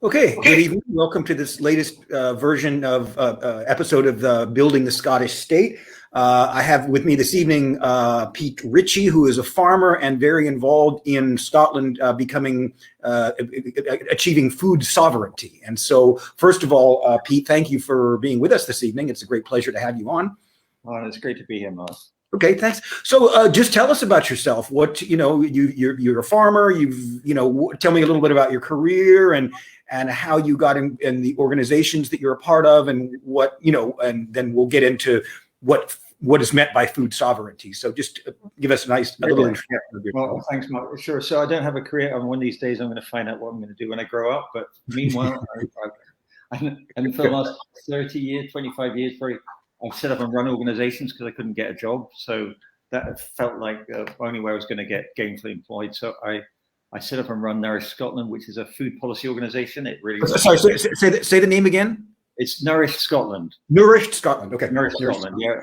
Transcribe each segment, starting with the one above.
Okay, good evening. Welcome to this latest version of episode of Building the Scottish State. I have with me this evening Pete Ritchie, who is a farmer and very involved in Scotland achieving food sovereignty. And so, first of all, Pete, thank you for being with us this evening. It's a great pleasure to have you on. Oh, it's great to be here, Mark. Okay, thanks. So, just tell us about yourself. What you're a farmer. Tell me a little bit about your career and how you got in the organizations that you're a part of, and and then we'll get into what is meant by food sovereignty. So, just give us a little introduction of yourself. Well, thanks, Mark. Sure. So, I don't have a career. One of these days, I'm going to find out what I'm going to do when I grow up. But meanwhile, and for the last 30 years, 25 years, I've set up and run organizations because I couldn't get a job. So that felt like the only way I was going to get gainfully employed. So I set up and run Nourish Scotland, which is a food policy organization. It really Sorry, say the name again. It's Nourish Scotland. Nourished Scotland. Okay. Nourish Scotland. Yeah.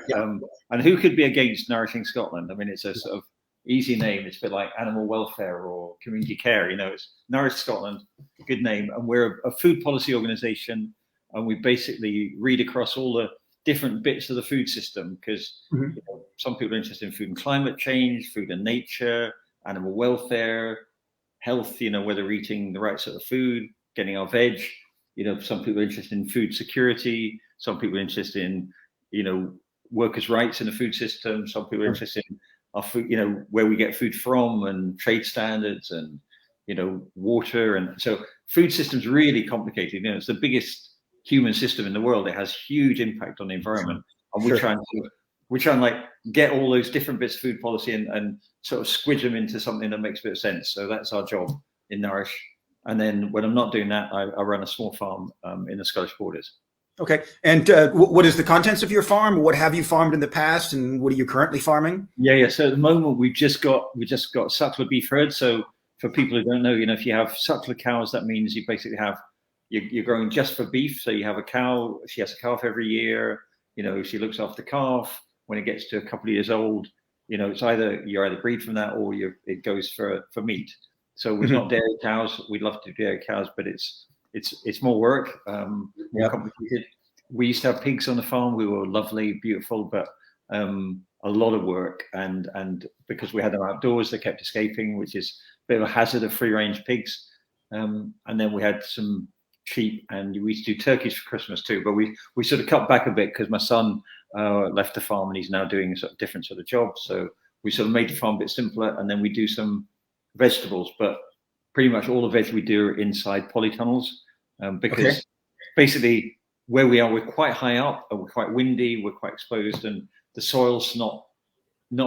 And who could be against nourishing Scotland? I mean, it's a sort of easy name. It's a bit like animal welfare or community care. It's Nourish Scotland, good name. And we're a food policy organization, and we basically read across all the different bits of the food system, because some people are interested in food and climate change, food and nature, animal welfare, health, whether we're eating the right sort of food, getting our veg. Some people are interested in food security. Some people are interested in, workers' rights in the food system. Some people are interested in our food, where we get food from, and trade standards, and, water. And so food system's really complicated. It's the biggest human system in the world. It has huge impact on the environment, and we try and like get all those different bits of food policy and sort of squidge them into something that makes a bit of sense. So that's our job in Nourish. And then when I'm not doing that, I run a small farm in the Scottish borders. Okay. And what is the contents of your farm? What have you farmed in the past, and what are you currently farming? Yeah. So at the moment we just got suckler beef herd. So for people who don't know, if you have suckler cows, that means you basically have you're growing just for beef. So you have a cow, she has a calf every year, she looks after the calf. When it gets to a couple of years old, it's you either breed from that or it goes for meat. So we're not dairy cows. We'd love to do dairy cows, but it's more work, more complicated. We used to have pigs on the farm. We were lovely, beautiful, but a lot of work. And because we had them outdoors, they kept escaping, which is a bit of a hazard of free range pigs. And then we had some sheep, and we used to do turkeys for Christmas too, but we sort of cut back a bit because my son left the farm and he's now doing a sort of different sort of job. So we sort of made the farm a bit simpler, and then we do some vegetables, but pretty much all the veg we do are inside polytunnels, because basically where we are, we're quite high up and we're quite windy, we're quite exposed, and the soil's not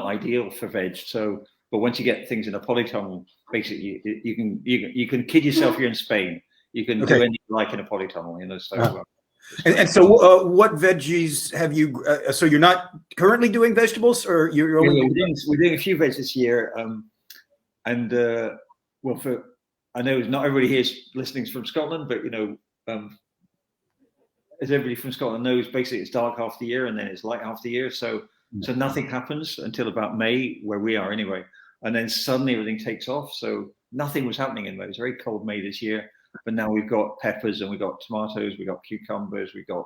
ideal for veg. So but once you get things in a polytunnel, basically you can kid yourself you're in Spain. You can do anything like in a polytunnel, So, and so, what veggies have you? So you're not currently doing vegetables, or you're only? We're doing a few veg this year, I know not everybody here is listening from Scotland, but as everybody from Scotland knows, basically it's dark half the year and then it's light half the year. So nothing happens until about May, where we are anyway, and then suddenly everything takes off. So nothing was happening in May. It was a very cold May this year. But now we've got peppers, and we've got tomatoes, we've got cucumbers, we've got,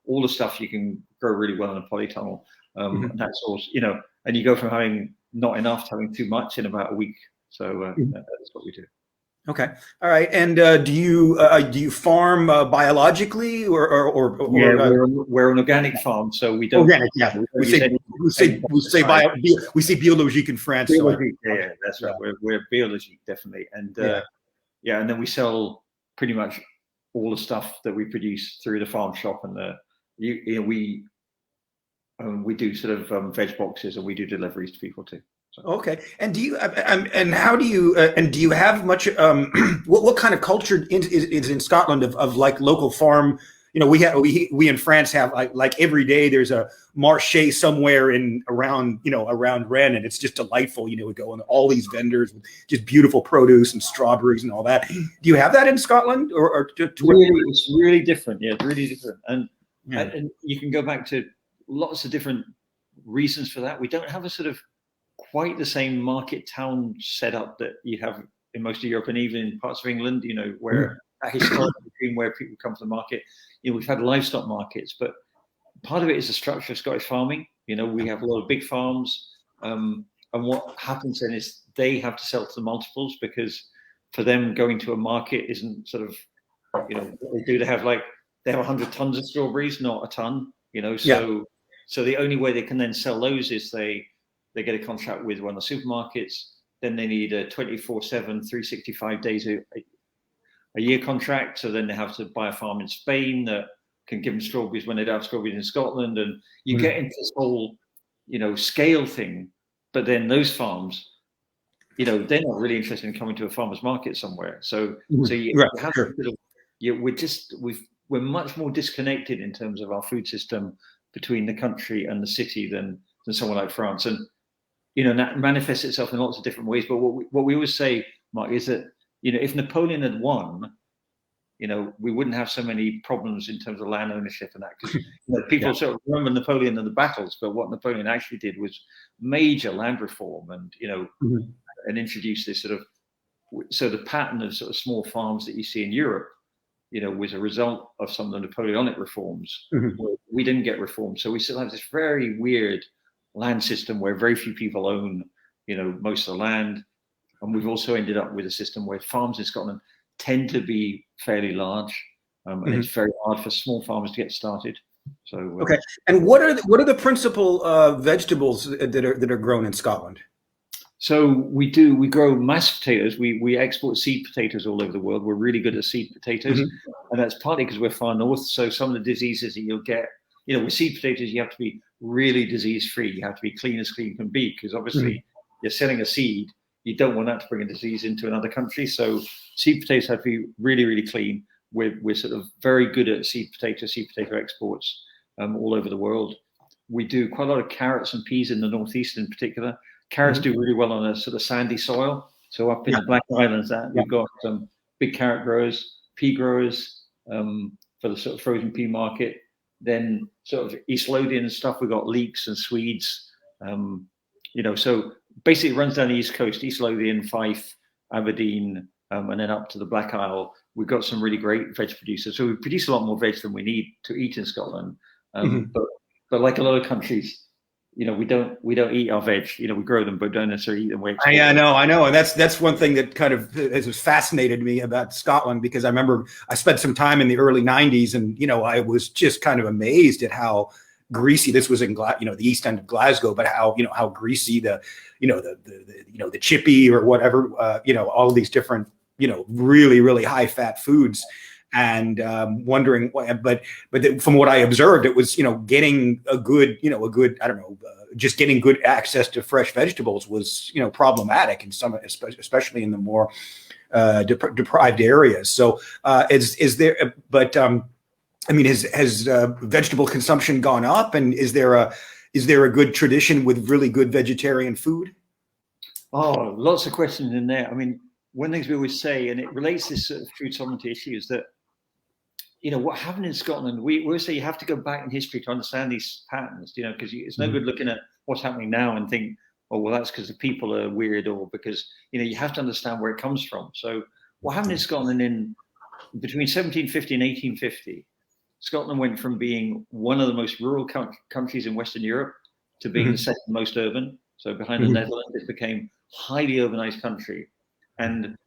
all the stuff you can grow really well in a polytunnel. And that's also, and you go from having not enough to having too much in about a week. So that's what we do. Okay. All right. And do you farm biologically or yeah, we're an organic farm, so we don't. Organic, yeah. We say biologique in France. Biologique, yeah, that's right. We're biologique, definitely, and and then we sell pretty much all the stuff that we produce through the farm shop, and we do sort of veg boxes, and we do deliveries to people too. So. Okay. And do you do you have much what kind of culture is in Scotland of like local farm? We in France have like every day there's a marché somewhere around Rennes, and it's just delightful. We go and all these vendors with just beautiful produce and strawberries and all that. Do you have that in Scotland, or it's really different? Yeah, it's really different, and you can go back to lots of different reasons for that. We don't have a sort of quite the same market town setup that you have in most of Europe, and even in parts of England, where historically between where people come to the market. We've had livestock markets, but part of it is the structure of Scottish farming. We have a lot of big farms, and what happens then is they have to sell to the multiples, because for them going to a market isn't sort of, what they do. They have 100 tons of strawberries, not a ton. So the only way they can then sell those is they get a contract with one of the supermarkets. Then they need a 24/7, 365 days a year contract. So then they have to buy a farm in Spain that can give them strawberries when they don't have strawberries in Scotland. And you get into this whole, scale thing. But then those farms, they're not really interested in coming to a farmer's market somewhere. So you have to sort of, we're much more disconnected in terms of our food system between the country and the city than somewhere like France. And, that manifests itself in lots of different ways. But what we always say, Mark, is that, if Napoleon had won, we wouldn't have so many problems in terms of land ownership and that, because people sort of remember Napoleon and the battles, but what Napoleon actually did was major land reform, and and introduced this sort of, so the pattern of sort of small farms that you see in Europe, was a result of some of the Napoleonic reforms. We didn't get reform, so we still have this very weird land system where very few people own, most of the land. And we've also ended up with a system where farms in Scotland tend to be fairly large, and it's very hard for small farmers to get started. So okay. And what are the principal vegetables that are grown in Scotland? So we grow mashed potatoes. We export seed potatoes all over the world. We're really good at seed potatoes, and that's partly because we're far north. So some of the diseases that you'll get, with seed potatoes, you have to be really disease free. You have to be clean as clean can be, because obviously you're selling a seed. You don't want that to bring a disease into another country. So seed potatoes have to be really, really clean. We're sort of very good at seed potato exports all over the world. We do quite a lot of carrots and peas in the northeast in particular. Carrots do really well on a sort of sandy soil. So up in the Black Islands, we've got some big carrot growers, pea growers for the sort of frozen pea market. Then sort of East Lothian and stuff, we've got leeks and Swedes. So basically it runs down the East Coast, East Lothian, Fife, Aberdeen, and then up to the Black Isle. We've got some really great veg producers. So we produce a lot more veg than we need to eat in Scotland. But like a lot of countries, we don't eat our veg. We grow them, but don't necessarily eat them. I know, and that's one thing that kind of has fascinated me about Scotland, because I remember I spent some time in the early '90s, and I was just kind of amazed at how greasy this was in the east end of Glasgow, but how greasy the chippy or whatever, all these different really, really high fat foods. And wondering, but from what I observed, it was getting a good I don't know, just getting good access to fresh vegetables was problematic in some, especially in the more deprived areas. So is there? But I mean, has vegetable consumption gone up, and is there a good tradition with really good vegetarian food? Oh, lots of questions in there. I mean, one of the things we always say, and it relates to this sort of food sovereignty issue, is that what happened in Scotland, we always say you have to go back in history to understand these patterns, because it's no good looking at what's happening now and think, oh, well, that's because the people are weird, or because, you have to understand where it comes from. So what happened in Scotland between 1750 and 1850, Scotland went from being one of the most rural countries in Western Europe to being the second most urban. So behind the Netherlands, it became a highly urbanized country. And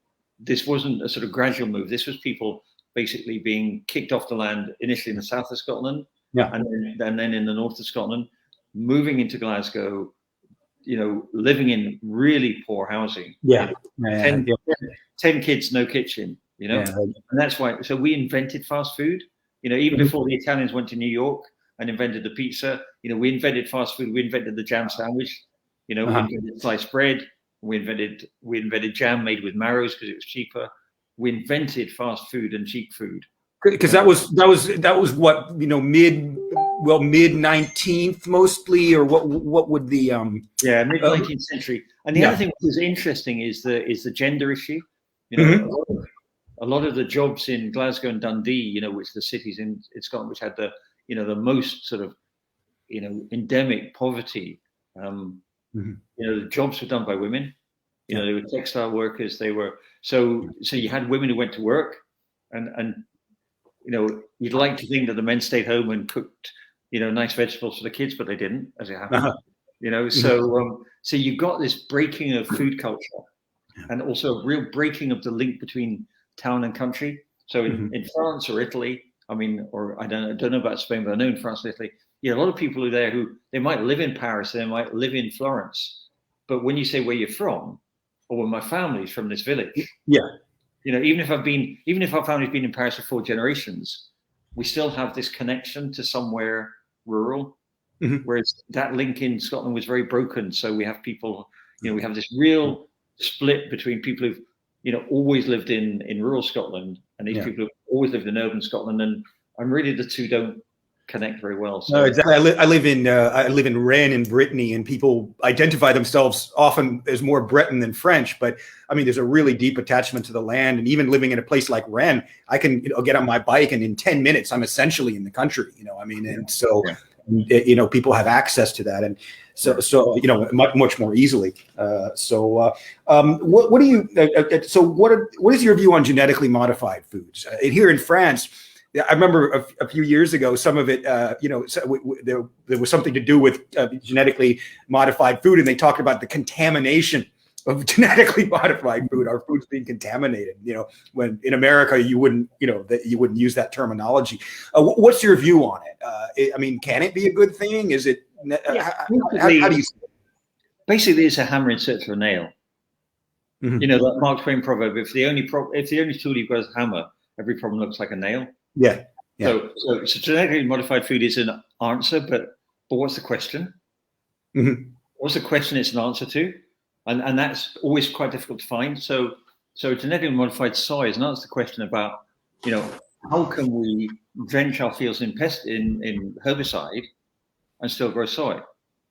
this wasn't a sort of gradual move. This was people basically being kicked off the land initially in the south of Scotland, and then in the north of Scotland, moving into Glasgow, living in really poor housing. 10 kids, no kitchen, and that's why. So we invented fast food, even before the Italians went to New York and invented the pizza. We invented fast food. We invented the jam sandwich. We invented sliced bread. We invented jam made with marrows because it was cheaper. We invented fast food and cheap food, because that was what mid 19th mostly, or what would the mid 19th century. And the other thing which is interesting is the gender issue. A lot of the jobs in Glasgow and Dundee, which the cities in Scotland which had the the most sort of endemic poverty, the jobs were done by women. They were textile workers. They were so you had women who went to work, and you'd like to think that the men stayed home and cooked, nice vegetables for the kids, but they didn't, as it happened. So you've got this breaking of food culture, and also a real breaking of the link between town and country. So in France or Italy, or I don't know about Spain, but I know in France and Italy, a lot of people are there who they might live in Paris, they might live in Florence, but when you say where you're from, or when my family's from this village, even if our family's been in Paris for 4 generations, we still have this connection to somewhere rural. Whereas that link in Scotland was very broken. So we have people, we have this real split between people who've, always lived in rural Scotland, and these people who've always lived in urban Scotland, and really the two don't connect very well. So. No, exactly. I live in Rennes in Brittany, and people identify themselves often as more Breton than French. But there's a really deep attachment to the land, and even living in a place like Rennes, I can get on my bike, and in 10 minutes I'm essentially in the country. And so. People have access to that, and so much more easily. What do you? What is your view on genetically modified foods? Here in France, I remember a few years ago, some of it, there was something to do with genetically modified food, and they talked about the contamination of genetically modified food, our food's being contaminated, when in America you wouldn't use that terminology. What's your view on it? Can it be a good thing? Is it, how do you see it? Basically, it's a hammer in search of a nail. That Mark Twain proverb, if the only tool you've got is a hammer, every problem looks like a nail. Yeah. So genetically modified food is an answer, but what's the question? What's the question it's an answer to? And that's always quite difficult to find. So genetically modified soy is not the question about, how can we drench our fields in herbicide and still grow soy?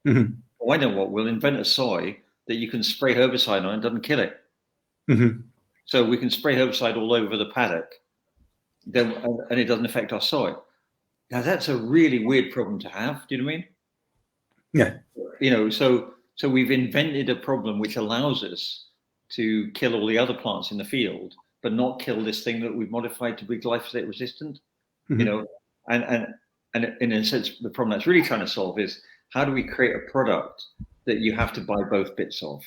Well, I know what, we'll invent a soy that you can spray herbicide on and doesn't kill it. So we can spray herbicide all over the paddock, and it doesn't affect our soy. Now that's a really weird problem to have. Do you know what I mean? Yeah. So we've invented a problem which allows us to kill all the other plants in the field, but not kill this thing that we've modified to be glyphosate resistant. And in a sense, the problem that's really trying to solve is how do we create a product that you have to buy both bits of?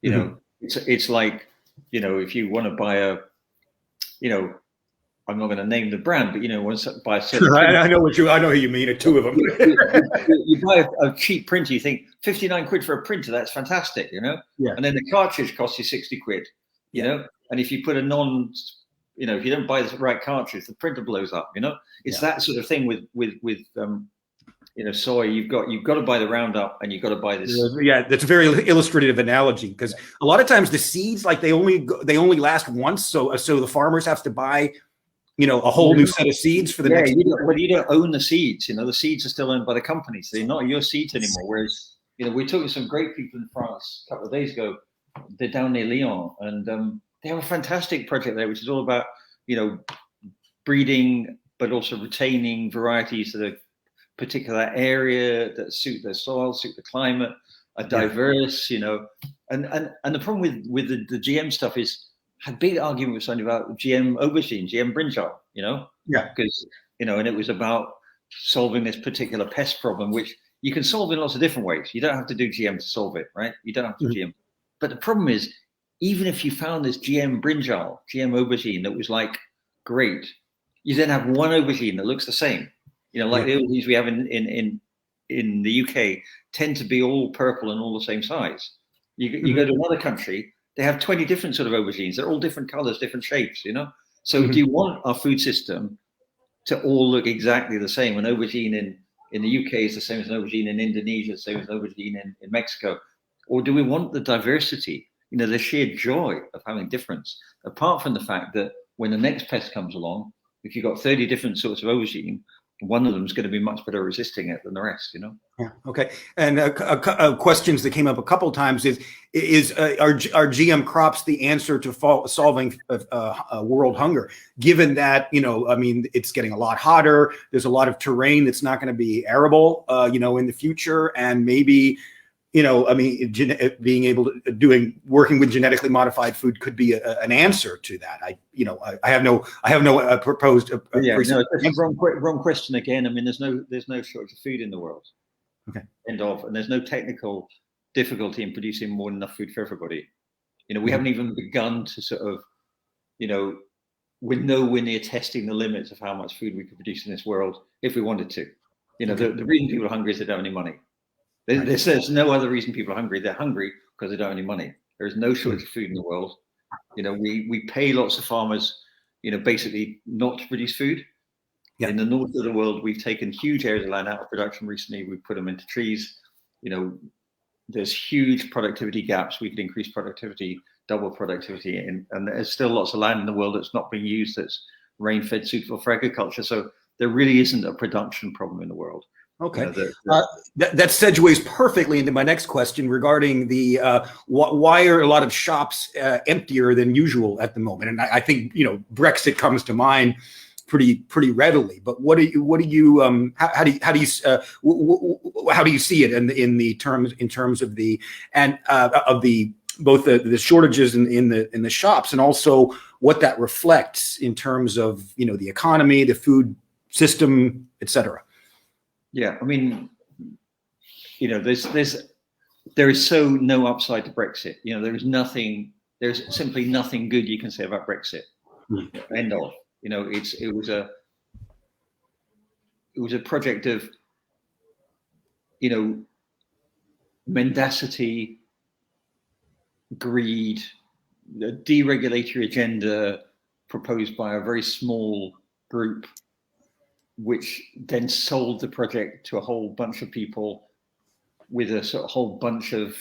It's like, if you want to buy I'm not going to name the brand, but once buy a certain I know who you mean. 2 of them. you buy a cheap printer, you think 59 quid for a printer, that's fantastic, and then the cartridge costs you 60 quid, and if you put if you don't buy the right cartridge, the printer blows up. It's that sort of thing with soy. You've got to buy the Roundup, and you've got to buy this. Yeah, that's a very illustrative analogy, because a lot of times the seeds, like they only last once, so the farmers have to buy a whole new set of seeds for the next year. But you don't own the seeds. The seeds are still owned by the companies. They're not your seeds anymore. Whereas, we talked to some great people in France a couple of days ago. They're down near Lyon, and they have a fantastic project there, which is all about, breeding, but also retaining varieties that are particular area that suit their soil, suit the climate, are diverse, and the problem with the GM stuff is, had big argument with somebody about GM aubergine, GM brinjal, because, and it was about solving this particular pest problem, which you can solve in lots of different ways. You don't have to do GM to solve it, right? You don't have to GM. But the problem is, even if you found this GM brinjal, GM aubergine that was like great, you then have one aubergine that looks the same. Like the aubergines we have in the UK tend to be all purple and all the same size. You go to another country, they have 20 different sort of aubergines. They're all different colors, different shapes, So do you want our food system to all look exactly the same? An aubergine in the UK is the same as an aubergine in Indonesia, the same as an aubergine in Mexico. Or do we want the diversity, the sheer joy of having difference, apart from the fact that when the next pest comes along, if you've got 30 different sorts of aubergine, one of them is going to be much better resisting it than the rest, Yeah. Okay. And questions that came up a couple of times are GM crops the answer to solving world hunger? Given that it's getting a lot hotter, there's a lot of terrain that's not going to be arable, in the future, and maybe I mean, being able to working with genetically modified food could be an answer to that. I have no proposed. Yeah, no, that's wrong question again. I mean, there's no shortage of food in the world. Okay. End of, and there's no technical difficulty in producing more than enough food for everybody. We haven't even begun to sort of, we're nowhere near testing the limits of how much food we could produce in this world if we wanted to. The reason people are hungry is they don't have any money. There's no other reason people are hungry. They're hungry because they don't have any money. There is no shortage of food in the world. We pay lots of farmers, basically not to produce food. Yeah. In the north of the world, we've taken huge areas of land out of production recently. We've put them into trees. There's huge productivity gaps. We could increase productivity, double productivity, and there's still lots of land in the world that's not being used, that's rain-fed, suitable for agriculture. So there really isn't a production problem in the world. Okay, that segues perfectly into my next question regarding the why are a lot of shops emptier than usual at the moment? And I think Brexit comes to mind pretty readily. But how do you see it in terms of both the shortages in the shops, and also what that reflects in terms of the economy, the food system, etc. Yeah, I mean, there is so no upside to Brexit. There's simply nothing good you can say about Brexit. End of. It was a project of mendacity, greed, a deregulatory agenda proposed by a very small group, which then sold the project to a whole bunch of people with a sort of whole bunch of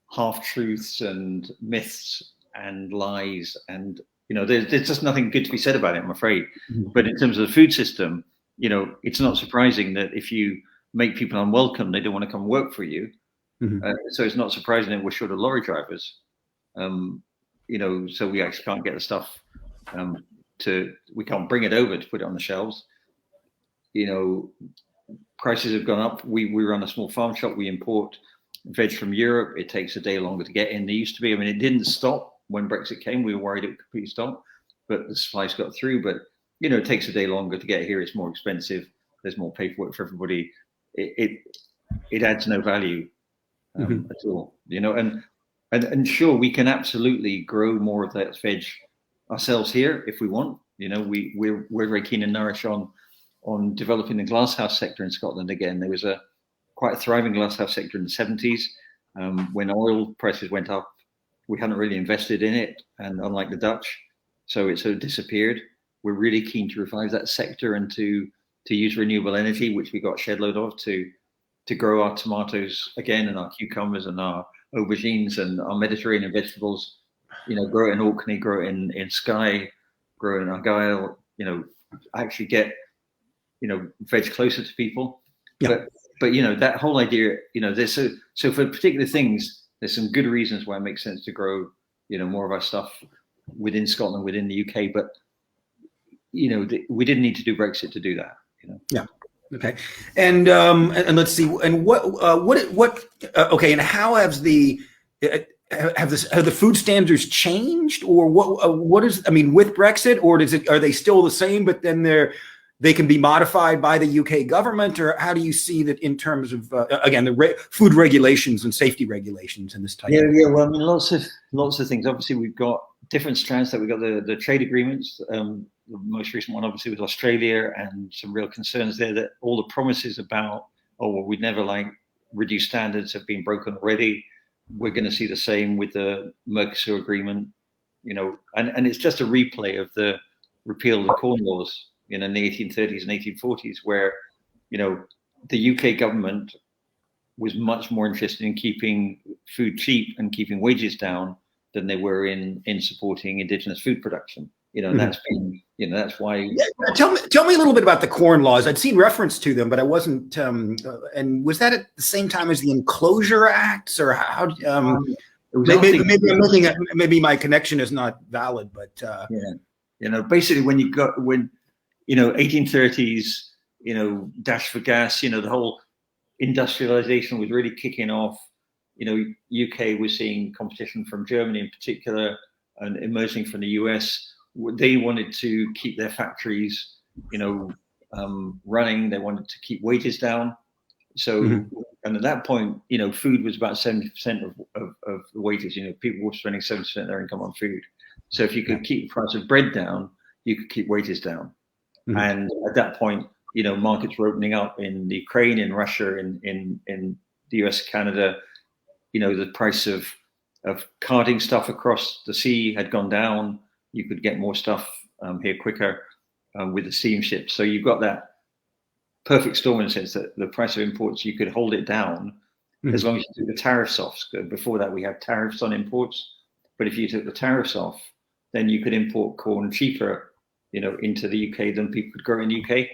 half-truths and myths and lies. And, there's just nothing good to be said about it, I'm afraid. Mm-hmm. But in terms of the food system, it's not surprising that if you make people unwelcome, they don't want to come work for you. Mm-hmm. So it's not surprising that we're short of lorry drivers. So we actually can't get the stuff we can't bring it over to put it on the shelves. Prices have gone up. We run a small farm shop. We import veg from Europe. It takes a day longer to get in. They used to be. I mean, it didn't stop when Brexit came. We were worried it would completely stop, but the supplies got through. But it takes a day longer to get here. It's more expensive. There's more paperwork for everybody. It adds no value at all. And sure, we can absolutely grow more of that veg ourselves here if we want. We're very keen and nourished on developing the glasshouse sector in Scotland again. There was quite a thriving glasshouse sector in the 70s. When oil prices went up, we hadn't really invested in it, and unlike the Dutch, so it sort of disappeared. We're really keen to revive that sector and to use renewable energy, which we got a shed load of, to grow our tomatoes again, and our cucumbers and our aubergines and our Mediterranean vegetables. Grow it in Orkney, grow it in Skye, grow it in Argyll. Actually get veg closer to people. Yeah. But that whole idea, there's so for particular things, there's some good reasons why it makes sense to grow, more of our stuff within Scotland, within the UK. But we didn't need to do Brexit to do that. Yeah. Okay. And let's see. And okay. And how have the food standards changed, or what is? I mean, with Brexit, or are they still the same? But then they can be modified by the UK government, or how do you see that in terms of again the food regulations and safety regulations and this type? Yeah. Well, I mean, lots of things. Obviously, we've got different strands. That we've got the trade agreements. The most recent one, obviously, was Australia, and some real concerns there that all the promises about we'd never reduce standards have been broken already. We're going to see the same with the Mercosur agreement, and it's just a replay of the repeal of the Corn Laws in the 1830s and 1840s, where, the UK government was much more interested in keeping food cheap and keeping wages down than they were in supporting indigenous food production. And that's been, that's why. Yeah, tell me a little bit about the Corn Laws. I'd seen reference to them, but I wasn't. And was that at the same time as the Enclosure Acts, or how? Maybe I'm looking at. Maybe my connection is not valid, but basically when 1830s, dash for gas, the whole industrialization was really kicking off. UK was seeing competition from Germany in particular and emerging from the US. They wanted to keep their factories, running. They wanted to keep wages down. So, and at that point, food was about 70% of the wages. People were spending 70% of their income on food. So if you could keep the price of bread down, you could keep wages down. And at that point, markets were opening up in the Ukraine, in Russia, in the US, Canada. The price of carting stuff across the sea had gone down. You could get more stuff here quicker with the steamship. So you've got that perfect storm in the sense that the price of imports, you could hold it down as long as you took the tariffs off. Before that, we had tariffs on imports. But if you took the tariffs off, then you could import corn cheaper, into the UK than people could grow in the UK.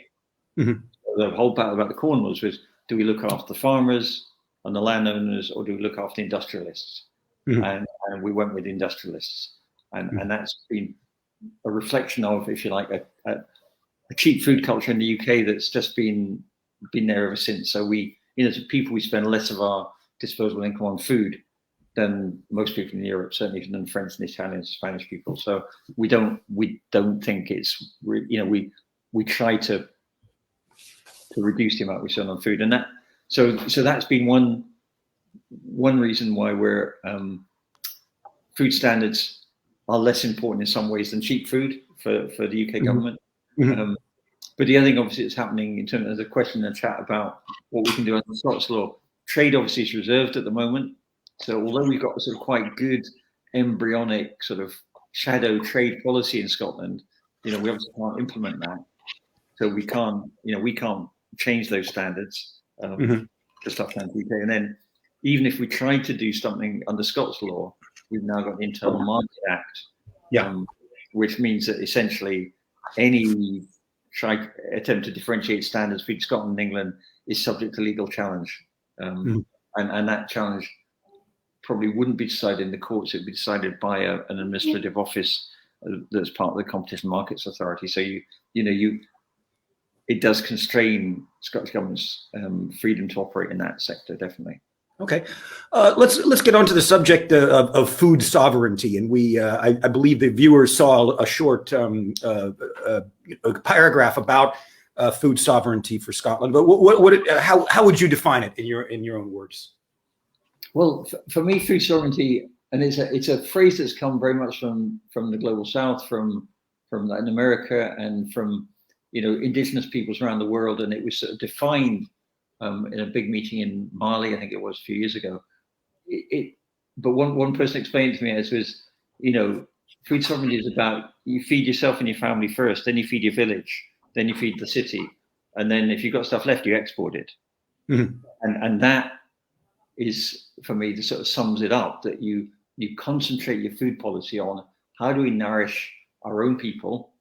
So the whole battle about the corn was do we look after the farmers and the landowners, or do we look after industrialists? And we went with industrialists. And that's been a reflection of, if you like, a cheap food culture in the UK that's just been there ever since. So we, as people, we spend less of our disposable income on food than most people in Europe, certainly than French and Italian and Spanish people. So we don't think it's, we try to reduce the amount we spend on food. And that, so that's been one reason why we're, food standards are less important in some ways than cheap food for the UK government. But the other thing, obviously, that's happening in terms of the question in the chat about what we can do under Scots law, trade obviously is reserved at the moment. So although we've got a sort of quite good embryonic sort of shadow trade policy in Scotland, we obviously can't implement that. So we can't change those standards for stuff down the UK. And then even if we tried to do something under Scots law, we've now got the Internal Market Act, which means that essentially any attempt to differentiate standards between Scotland and England is subject to legal challenge. And that challenge probably wouldn't be decided in the courts. It would be decided by an administrative office that's part of the Competition Markets Authority. So it does constrain Scottish government's freedom to operate in that sector, definitely. Okay, let's get on to the subject of food sovereignty, and I believe the viewers saw a short a paragraph about food sovereignty for Scotland. But how would you define it in your own words? Well, for me, food sovereignty, and it's a phrase that's come very much from the global South, from Latin America, and from indigenous peoples around the world, and it was sort of defined in a big meeting in Mali, I think it was a few years ago. But one person explained to me as was, food sovereignty is about you feed yourself and your family first, then you feed your village, then you feed the city, and then if you've got stuff left, you export it. And that is, for me, that sort of sums it up, that you concentrate your food policy on how do we nourish our own people,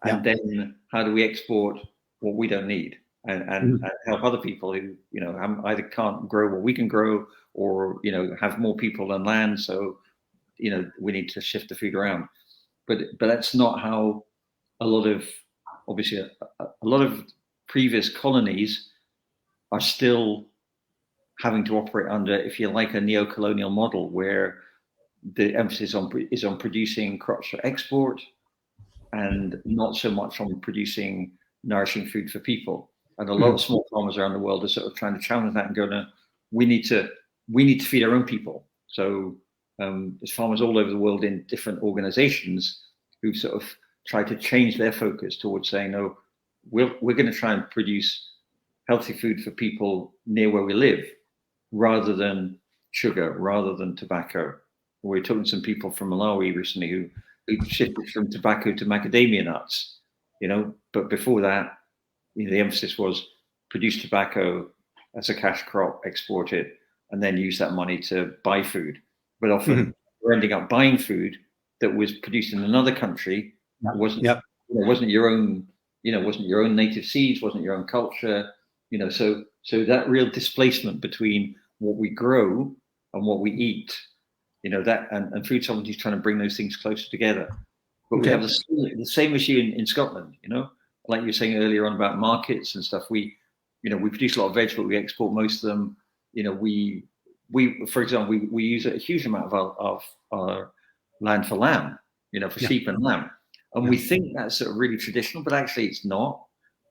and then how do we export what we don't need. And help other people who either can't grow what we can grow, or have more people than land. So we need to shift the food around. But that's not how a lot of previous colonies are still having to operate under, if you like, a neo-colonial model where the emphasis is on producing crops for export and not so much on producing nourishing food for people. And a lot of small farmers around the world are sort of trying to challenge that and go, no, we need to feed our own people. So there's farmers all over the world in different organizations who sort of try to change their focus towards saying, no, we're going to try and produce healthy food for people near where we live, rather than sugar, rather than tobacco. We were talking to some people from Malawi recently who shifted from tobacco to macadamia nuts, but before that, the emphasis was produce tobacco as a cash crop, export it, and then use that money to buy food. But often we're ending up buying food that was produced in another country. Wasn't your own, wasn't your own native seeds, wasn't your own culture, So that real displacement between what we grow and what we eat, that and food sovereignty is trying to bring those things closer together. But we have the same issue in Scotland, like you were saying earlier on about markets and stuff. We produce a lot of vegetables, we export most of them. for example, we use a huge amount of our land for lamb, for sheep and lamb. And we think that's sort of really traditional, but actually it's not.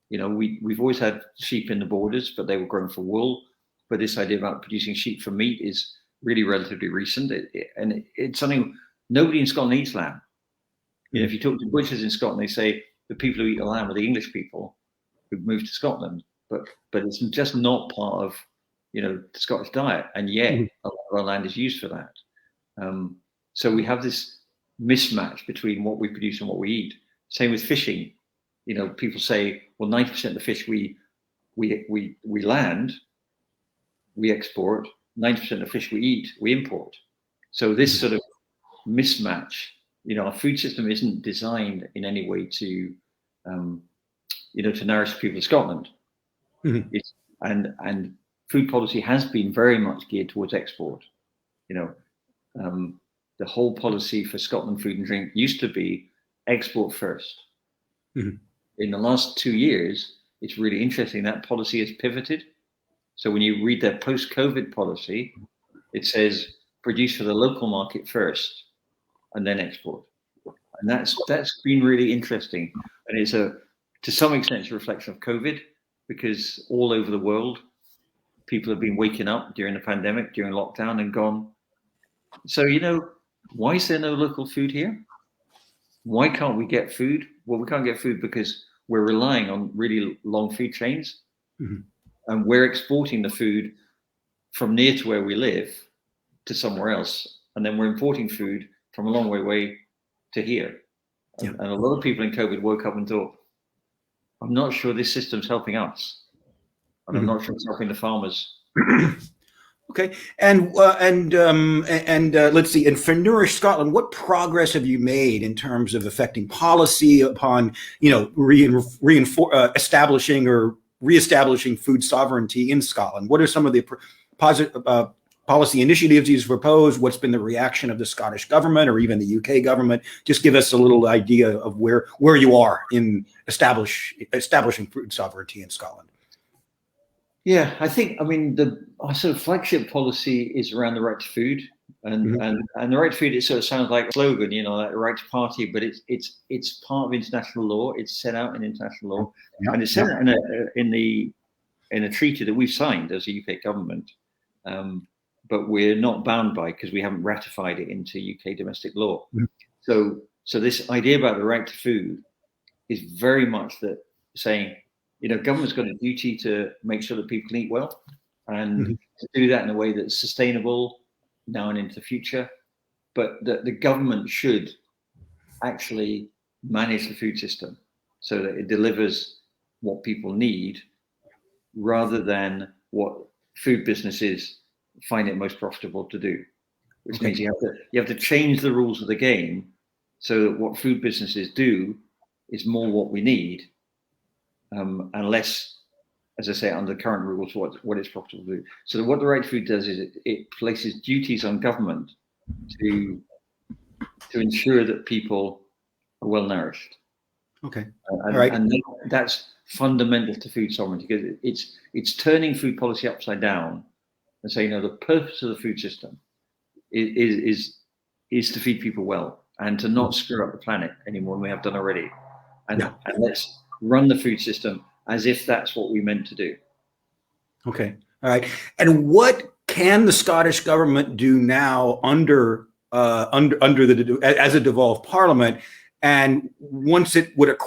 We've always had sheep in the borders, but they were grown for wool. But this idea about producing sheep for meat is really relatively recent. It's something nobody in Scotland eats lamb. If you talk to butchers in Scotland, they say the people who eat the lamb are the English people who've moved to Scotland. But it's just not part of the Scottish diet, and yet a lot of our land is used for that. So we have this mismatch between what we produce and what we eat. Same with fishing. People say, well, 90% of the fish we land, we export. 90% of the fish we eat, we import. So this sort of mismatch, our food system isn't designed in any way to, to nourish people of Scotland. And food policy has been very much geared towards export. The whole policy for Scotland Food and Drink used to be export first. In the last 2 years, it's really interesting that policy has pivoted. So when you read their post-COVID policy, it says produce for the local market first and then export. And that's been really interesting. And it's to some extent, it's a reflection of COVID, because all over the world, people have been waking up during the pandemic, during lockdown, and gone, so, why is there no local food here? Why can't we get food? Well, we can't get food because we're relying on really long food chains. And we're exporting the food from near to where we live to somewhere else. And then we're importing food from a long way away to here. And a lot of people in COVID woke up and thought, I'm not sure this system's helping us. And I'm not sure it's helping the farmers. Okay, and let's see. And for Nourish Scotland, what progress have you made in terms of affecting policy upon, establishing or reestablishing food sovereignty in Scotland? What are some of the positive policy initiatives you've proposed? What's been the reaction of the Scottish government or even the UK government? Just give us a little idea of where you are in establishing food sovereignty in Scotland. Yeah, our sort of flagship policy is around the right to food, and the right to food. It sort of sounds like a slogan, like the right to party, but it's part of international law. It's set out in international law, and it's set out in a treaty that we've signed as a UK government, but we're not bound by because we haven't ratified it into UK domestic law. So this idea about the right to food is very much that saying, government's got a duty to make sure that people can eat well, and to do that in a way that's sustainable now and into the future. But the government should actually manage the food system so that it delivers what people need rather than what food businesses find it most profitable to do, which means you have to change the rules of the game so that what food businesses do is more what we need, and less, as I say, under the current rules, what it's profitable to do. So what the right to food does is it places duties on government to ensure that people are well nourished. Okay. All right. And that's fundamental to food sovereignty, because it's turning food policy upside down and saying, the purpose of the food system is to feed people well and to not screw up the planet any more than we have done already. And let's run the food system as if that's what we meant to do. Okay. All right. And what can the Scottish government do now under as a devolved parliament? And once it would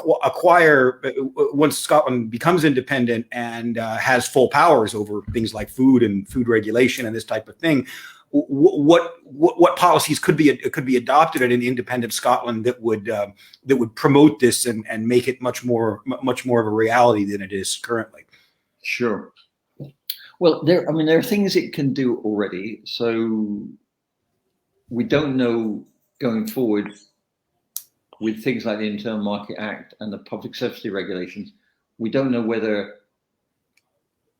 once Scotland becomes independent and has full powers over things like food and food regulation and this type of thing, what policies could be adopted in an independent Scotland that would promote this and make it much more of a reality than it is currently? Sure. Well, there are things it can do already. So we don't know going forward with things like the Internal Market Act and the Public Service Regulations. We don't know whether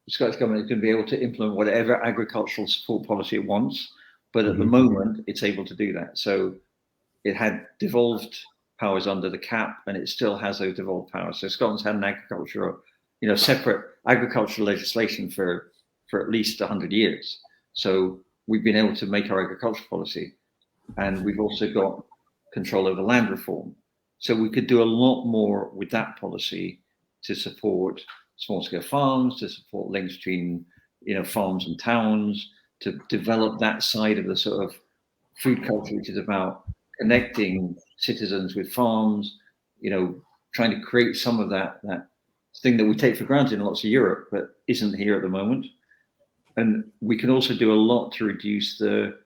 the Scottish government is going to be able to implement whatever agricultural support policy it wants, but at the moment it's able to do that. So it had devolved powers under the CAP, and it still has those devolved powers. So Scotland's had an separate agricultural legislation for at least 100 years. So we've been able to make our agricultural policy, and we've also got control over land reform. So we could do a lot more with that policy to support small-scale farms, to support links between, farms and towns, to develop that side of the sort of food culture, which is about connecting citizens with farms, trying to create some of that thing that we take for granted in lots of Europe, but isn't here at the moment. And we can also do a lot to reduce the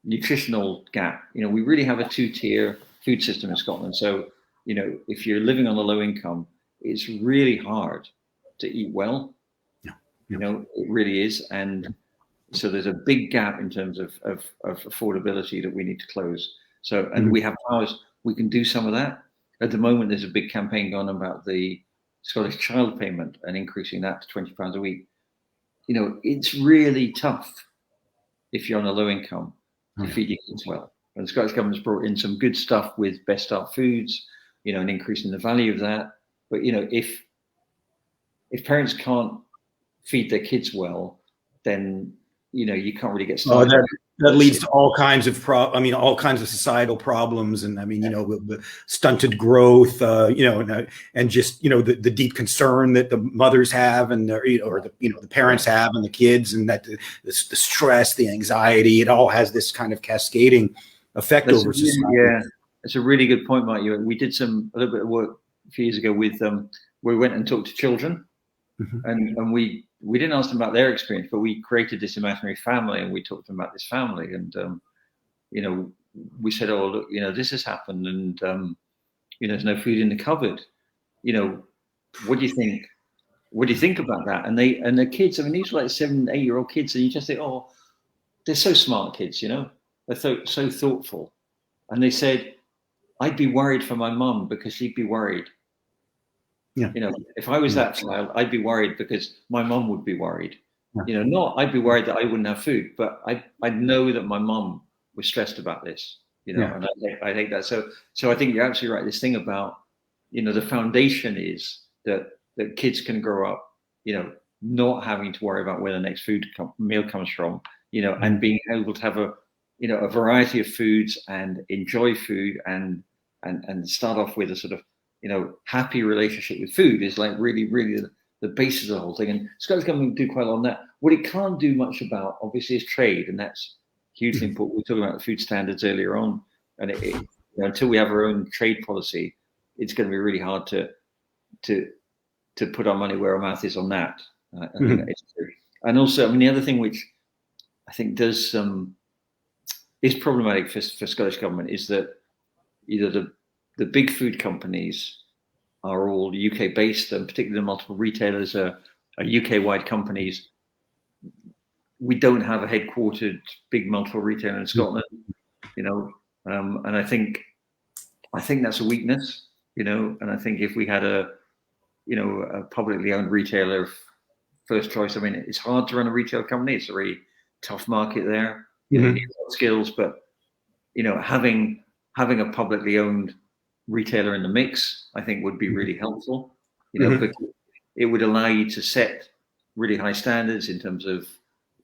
nutritional gap. We really have a two-tier food system in Scotland. So, if you're living on a low income, it's really hard to eat well. Yeah. It really is. And so there's a big gap in terms of affordability that we need to close. So, and we have powers, we can do some of that. At the moment, there's a big campaign going on about the Scottish child payment and increasing that to £20 a week. It's really tough if you're on a low income to feed your kids well. And the Scottish government's brought in some good stuff with Best Start Foods, and increasing the value of that. But, if parents can't feed their kids well, then, you can't really get started. That leads to all kinds of all kinds of societal problems, and the stunted growth, and just the deep concern that the mothers have, and the parents have, and the kids, and that the stress, the anxiety, it all has this kind of cascading effect over society. Yeah, it's a really good point, Mike. We did a little bit of work a few years ago with we went and talked to children, and we didn't ask them about their experience, but we created this imaginary family, and we talked to them about this family, and we said, oh, look, this has happened, and there's no food in the cupboard. What do you think? What do you think about that? And the kids, these were like 7, 8-year-old kids, and you just think, oh, they're so smart kids, they're so thoughtful. And they said, I'd be worried for my mum because she'd be worried. Yeah. If I was that child, I'd be worried because my mum would be worried. Yeah. Not I'd be worried that I wouldn't have food, but I'd know that my mum was stressed about this. Yeah. And I think that. So I think you're absolutely right. This thing about the foundation is that kids can grow up, not having to worry about where the next meal comes from, and being able to have a variety of foods and enjoy food and start off with a sort of happy relationship with food is like really, really the basis of the whole thing. And Scottish government do quite a lot on that. What it can't do much about, obviously, is trade, and that's hugely important. We were talking about the food standards earlier on, and until we have our own trade policy, it's going to be really hard to put our money where our mouth is on that. I think that is true. And also, the other thing which I think does is problematic for Scottish government is that the big food companies are all UK based, and particularly the multiple retailers are UK wide companies. We don't have a headquartered big multiple retailer in Scotland, and I think that's a weakness, and I think if we had a publicly owned retailer first choice, it's hard to run a retail company. It's a really tough market there. You need a lot of skills, but having a publicly owned retailer in the mix, I think, would be really helpful. Because it would allow you to set really high standards in terms of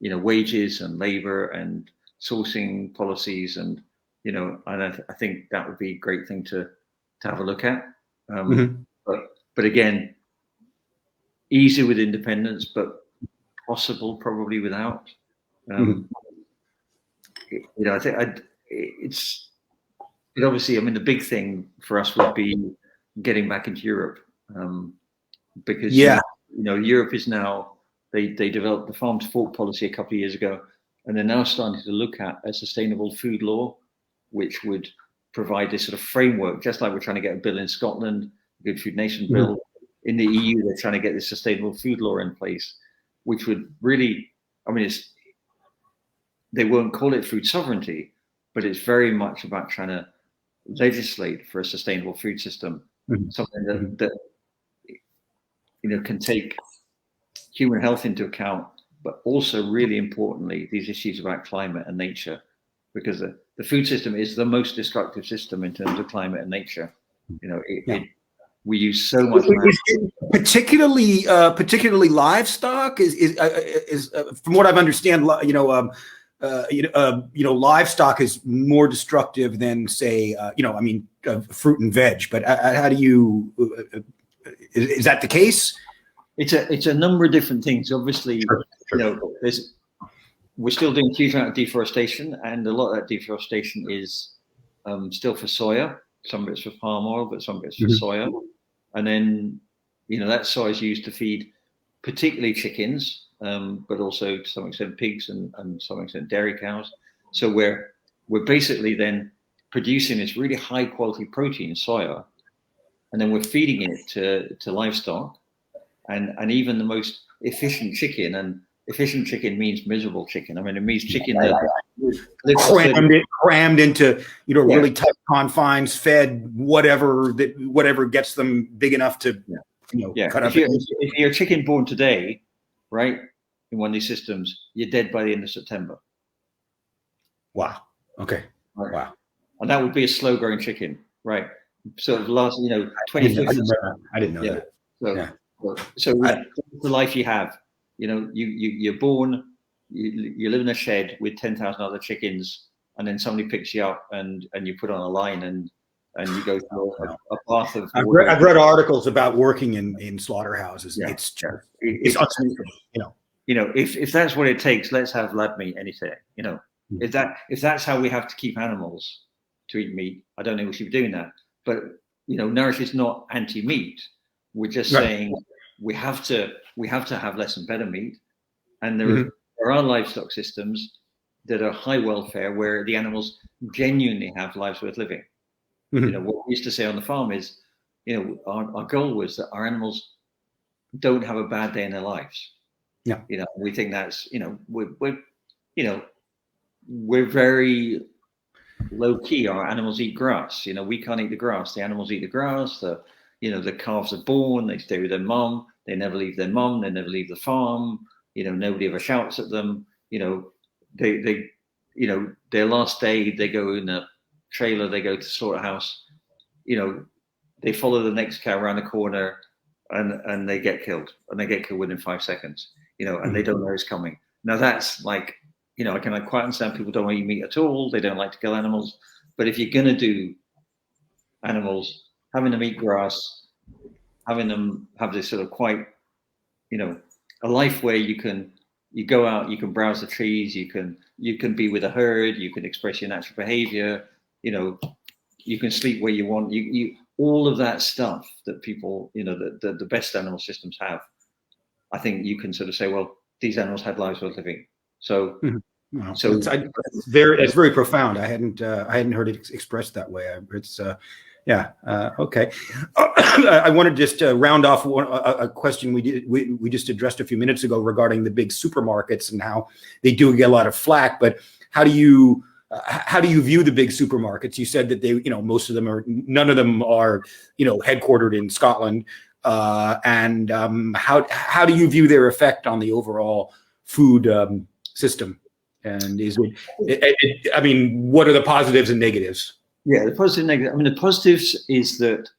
wages and labor and sourcing policies, and and I think that would be a great thing to have a look at. But again, easier with independence, but possible probably without. I think it's obviously, the big thing for us would be getting back into Europe, because Europe is now, they developed the farm to fork policy a couple of years ago, and they're now starting to look at a sustainable food law, which would provide this sort of framework, just like we're trying to get a bill in Scotland, the Good Food Nation bill. In the EU, they're trying to get this sustainable food law in place, which would really, they won't call it food sovereignty, but it's very much about trying to legislate for a sustainable food system, something that can take human health into account, but also really importantly these issues about climate and nature, because the food system is the most destructive system in terms of climate and nature. We use so much land. Particularly livestock is from what I've understand. livestock is more destructive than, say, fruit and veg. But how do you? Is that the case? It's a number of different things. Obviously, Sure. We're still doing a huge amount of deforestation, and a lot of that deforestation is still for soya. Some of it's for palm oil, but some of it's for soya. And then, that soya is used to feed particularly chickens, but also to some extent pigs and to some extent dairy cows. So we're basically then producing this really high quality protein, soya, and then we're feeding it to livestock, and even the most efficient chicken, and efficient chicken means miserable chicken. I mean, it means chicken that crammed into really tight confines, fed whatever gets them big enough to cut up. If you're a chicken born today, right, in one of these systems, you're dead by the end of September. Wow. Okay. Right. Wow. And that would be a slow growing chicken, right? So the last 20 I didn't know that. So that's the life you have. You're born, you live in a shed with 10,000 other chickens, and then somebody picks you up and you put on a line and you go through a path of. I've read articles about working in slaughterhouses. Yeah. It's if that's what it takes, let's have lab meat any day. If that's how we have to keep animals to eat meat, I don't think we should be doing that. But Nourish is not anti-meat. We're just saying we have to have less and better meat, and there are livestock systems that are high welfare where the animals genuinely have lives worth living. What we used to say on the farm is, our goal was that our animals don't have a bad day in their lives. Yeah. We think that's we're very low key. Our animals eat grass. We can't eat the grass. The animals eat the grass. The calves are born. They stay with their mom. They never leave their mom. They never leave the farm. Nobody ever shouts at them. They their last day, they go in a trailer. They go to slaughterhouse. They follow the next cow around the corner, and they get killed. And they get killed within 5 seconds. And they don't know it's coming. Now that's like, I can quite understand people don't want to eat meat at all. They don't like to kill animals. But if you're going to do animals, having them eat grass, having them have this sort of quite, a life where you go out, you can browse the trees, you can be with a herd, you can express your natural behavior, you can sleep where you want, you all of that stuff that people, the best animal systems have. I think you can sort of say, well, these animals had lives worth living. So, it's very profound. I hadn't heard it expressed that way. Okay. I want to just round off a question we just addressed a few minutes ago regarding the big supermarkets and how they do get a lot of flack. But how do you view the big supermarkets? You said that they, none of them are, headquartered in Scotland. And how do you view their effect on the overall food system? And what are the positives and negatives? Yeah, the positive and negative. The positives is that,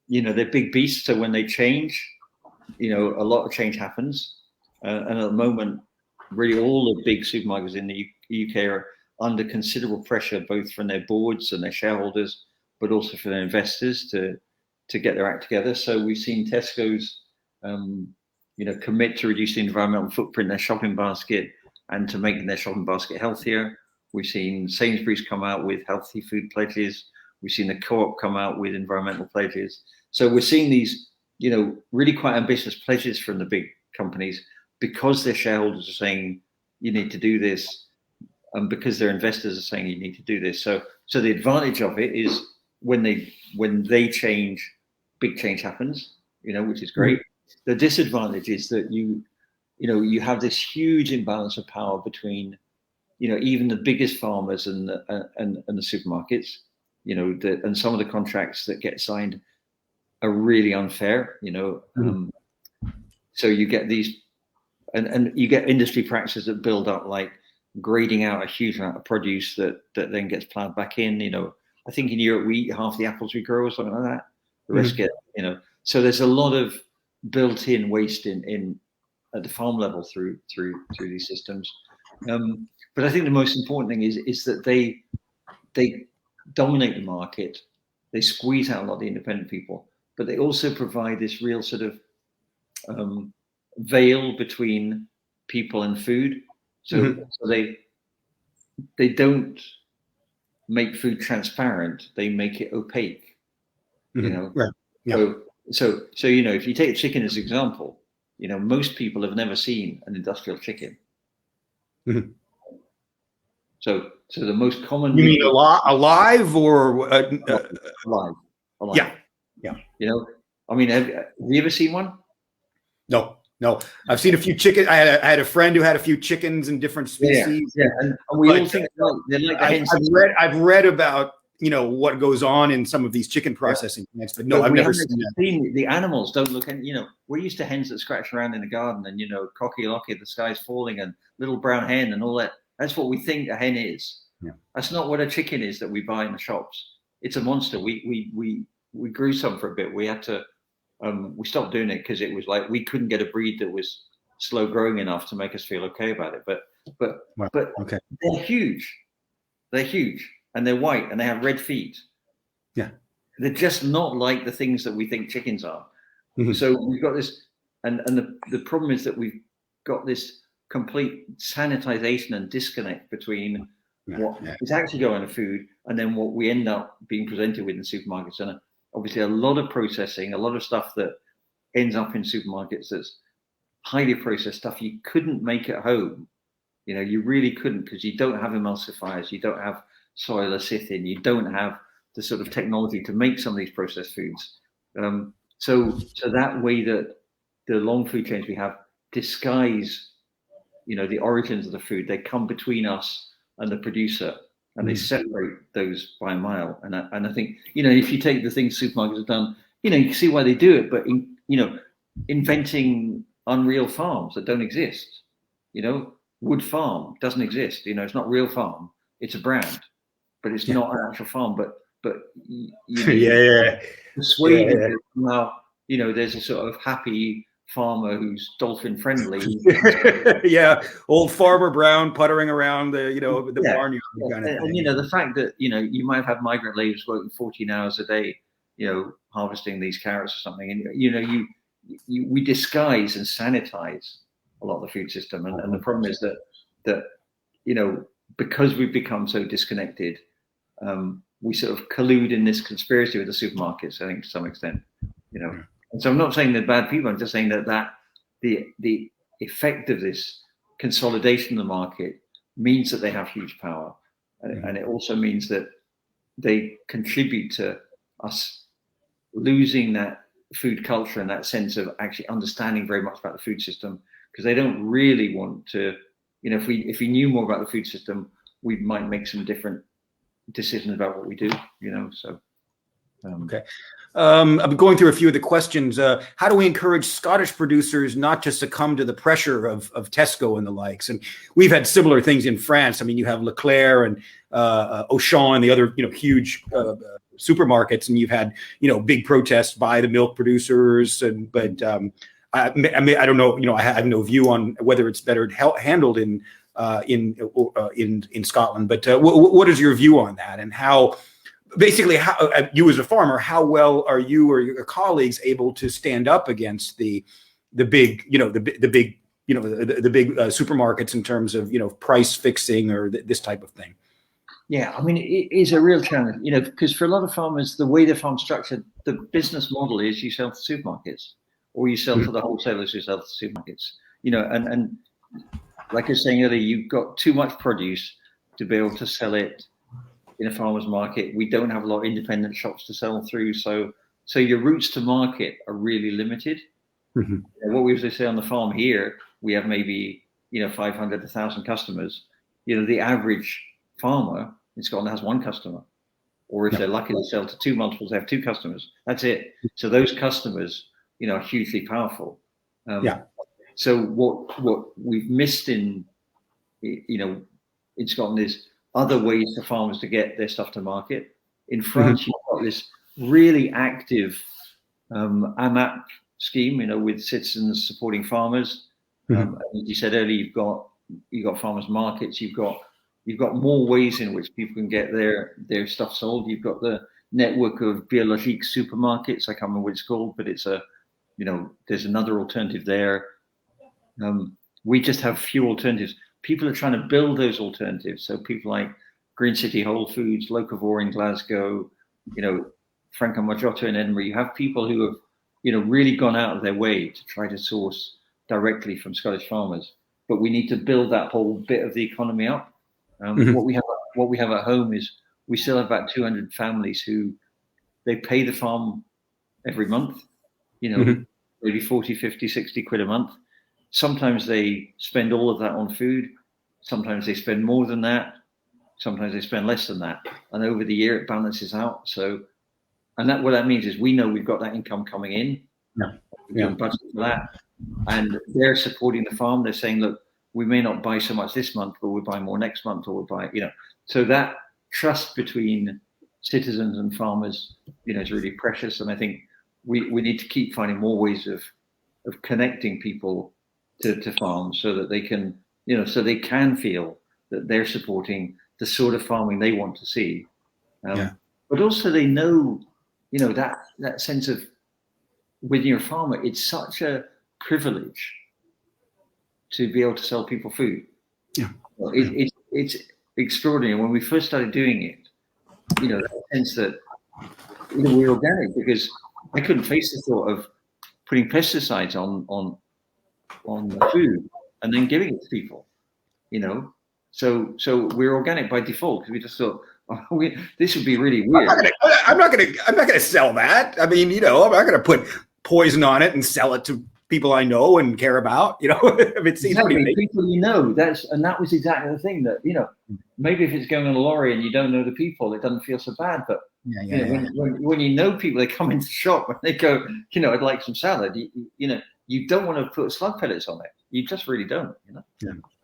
they're big beasts. So when they change, a lot of change happens. And at the moment, really all the big supermarkets in the UK are under considerable pressure, both from their boards and their shareholders, but also for their investors to get their act together. So we've seen Tesco's, commit to reduce the environmental footprint in their shopping basket and to making their shopping basket healthier. We've seen Sainsbury's come out with healthy food pledges. We've seen the Co-op come out with environmental pledges. So we're seeing these, really quite ambitious pledges from the big companies because their shareholders are saying you need to do this, and because their investors are saying you need to do this. So the advantage of it is when they change, big change happens, which is great. The disadvantage is that you have this huge imbalance of power between, even the biggest farmers and the supermarkets, and some of the contracts that get signed are really unfair, so you get these, and you get industry practices that build up, like grading out a huge amount of produce that then gets plowed back in. I think in Europe we eat half the apples we grow or something like that. The rest get, so there's a lot of built-in waste in at the farm level through these systems. But I think the most important thing is that they dominate the market. They squeeze out a lot of the independent people, but they also provide this real sort of veil between people and food. So, so they don't make food transparent; they make it opaque. You know, right. Yeah. So you know, if you take chicken as an example, you know, most people have never seen an industrial chicken. So the most common. You mean alive or alive? Yeah, yeah. You know, I mean, have you ever seen one? No. I've seen a few chickens. I had a friend who had a few chickens in different species. Yeah. And we all think they're like I've read about, you know, what goes on in some of these chicken processing plants, but no, I've never seen that. The animals don't look, you know, we're used to hens that scratch around in the garden and, you know, cocky locky, the sky's falling and little brown hen and all that. That's what we think a hen is. Yeah. That's not what a chicken is that we buy in the shops. It's a monster. We grew some for a bit. We had to, we stopped doing it because it was like we couldn't get a breed that was slow growing enough to make us feel okay about it. But okay. They're huge. They're huge and they're white and they have red feet. Yeah. They're just not like the things that we think chickens are. So we've got this, and the problem is that we've got this complete sanitization and disconnect between what is actually going to food and then what we end up being presented with in supermarkets. And obviously a lot of processing, a lot of stuff that ends up in supermarkets that's highly processed stuff you couldn't make at home. You know, you really couldn't because you don't have emulsifiers, you don't have soy lecithin, you don't have the sort of technology to make some of these processed foods. So that way that the long food chains we have disguise, you know, the origins of the food. They come between us and the producer, and they separate those by a mile. And I think, you know, if you take the things supermarkets have done, you know, you can see why they do it. But you know, inventing unreal farms that don't exist. You know, Wood Farm doesn't exist. You know, it's not Real Farm. It's a brand, but it's not an actual farm. But you know, persuaded now, you know, there's a sort of happy farmer who's dolphin friendly. Old Farmer Brown puttering around the barnyard kind of thing. And you know, the fact that, you know, you might have migrant labourers working 14 hours a day, you know, harvesting these carrots or something, and you know, we disguise and sanitize a lot of the food system, and the problem is that you know, because we've become so disconnected, we sort of collude in this conspiracy with the supermarkets, I think, to some extent, you know. And so I'm not saying they're bad people. I'm just saying that the effect of this consolidation of the market means that they have huge power, and it also means that they contribute to us losing that food culture and that sense of actually understanding very much about the food system, because they don't really want to, you know, if we knew more about the food system, we might make some different decisions about what we do, you know. So okay. I've been going through a few of the questions. How do we encourage Scottish producers not to succumb to the pressure of Tesco and the likes? And we've had similar things in France. I mean, you have Leclerc and Auchan and the other, you know, huge supermarkets, and you've had, you know, big protests by the milk producers. But I mean, I don't know. You know, I have no view on whether it's better handled in Scotland. But what is your view on that, and how? Basically, how you as a farmer, how well are you or your colleagues able to stand up against the big, you know, the big, you know, the big supermarkets in terms of, you know, price fixing or this type of thing? Yeah, I mean, it is a real challenge, you know, because for a lot of farmers, the way the farm's structured, the business model is you sell to supermarkets, or you sell to the wholesalers who sell to supermarkets, you know, and like I was saying earlier, you've got too much produce to be able to sell it in a farmer's market. We don't have a lot of independent shops to sell through, so your routes to market are really limited. What we usually say on the farm here, we have maybe, you know, 500 to 1,000 customers. You know, the average farmer in Scotland has one customer, or if they're lucky to sell to two multiples, they have two customers. That's it. So those customers, you know, are hugely powerful. So what we've missed in, you know, in Scotland is other ways for farmers to get their stuff to market. In France, you've got this really active AMAP scheme, you know, with citizens supporting farmers. As you said earlier, you've got got farmers markets, you've got more ways in which people can get their stuff sold. You've got the network of biologique supermarkets. I can't remember what it's called, but it's there's another alternative there. We just have few alternatives. People are trying to build those alternatives. So people like Green City Whole Foods, Locavore in Glasgow, Franco Maggiotto in Edinburgh. You have people who have, really gone out of their way to try to source directly from Scottish farmers. But we need to build that whole bit of the economy up. What we have at home is we still have about 200 families who they pay the farm every month, maybe 40, 50, 60 quid a month. Sometimes they spend all of that on food. Sometimes they spend more than that. Sometimes they spend less than that. And over the year, it balances out. So, what that means is we know we've got that income coming in. We can budget for that. And they're supporting the farm. They're saying, look, we may not buy so much this month, but we'll buy more next month, or we'll buy, So that trust between citizens and farmers, is really precious. And I think we need to keep finding more ways of connecting people to farms so that they can, so they can feel that they're supporting the sort of farming they want to see. But also they know, that sense of when you're a farmer, it's such a privilege to be able to sell people food. It's extraordinary. When we first started doing it, that sense that we're organic, because I couldn't face the thought of putting pesticides on the food and then giving it to people. So we're organic by default, because we just thought, this would be really weird. I'm not gonna sell that. I mean, I'm not gonna put poison on it and sell it to people I know and care about. It seems exactly. People that was exactly the thing, that maybe if it's going on a lorry and you don't know the people, it doesn't feel so bad. But when you know people, they come into the shop and they go, I'd like some salad. You don't want to put slug pellets on it. You just really don't.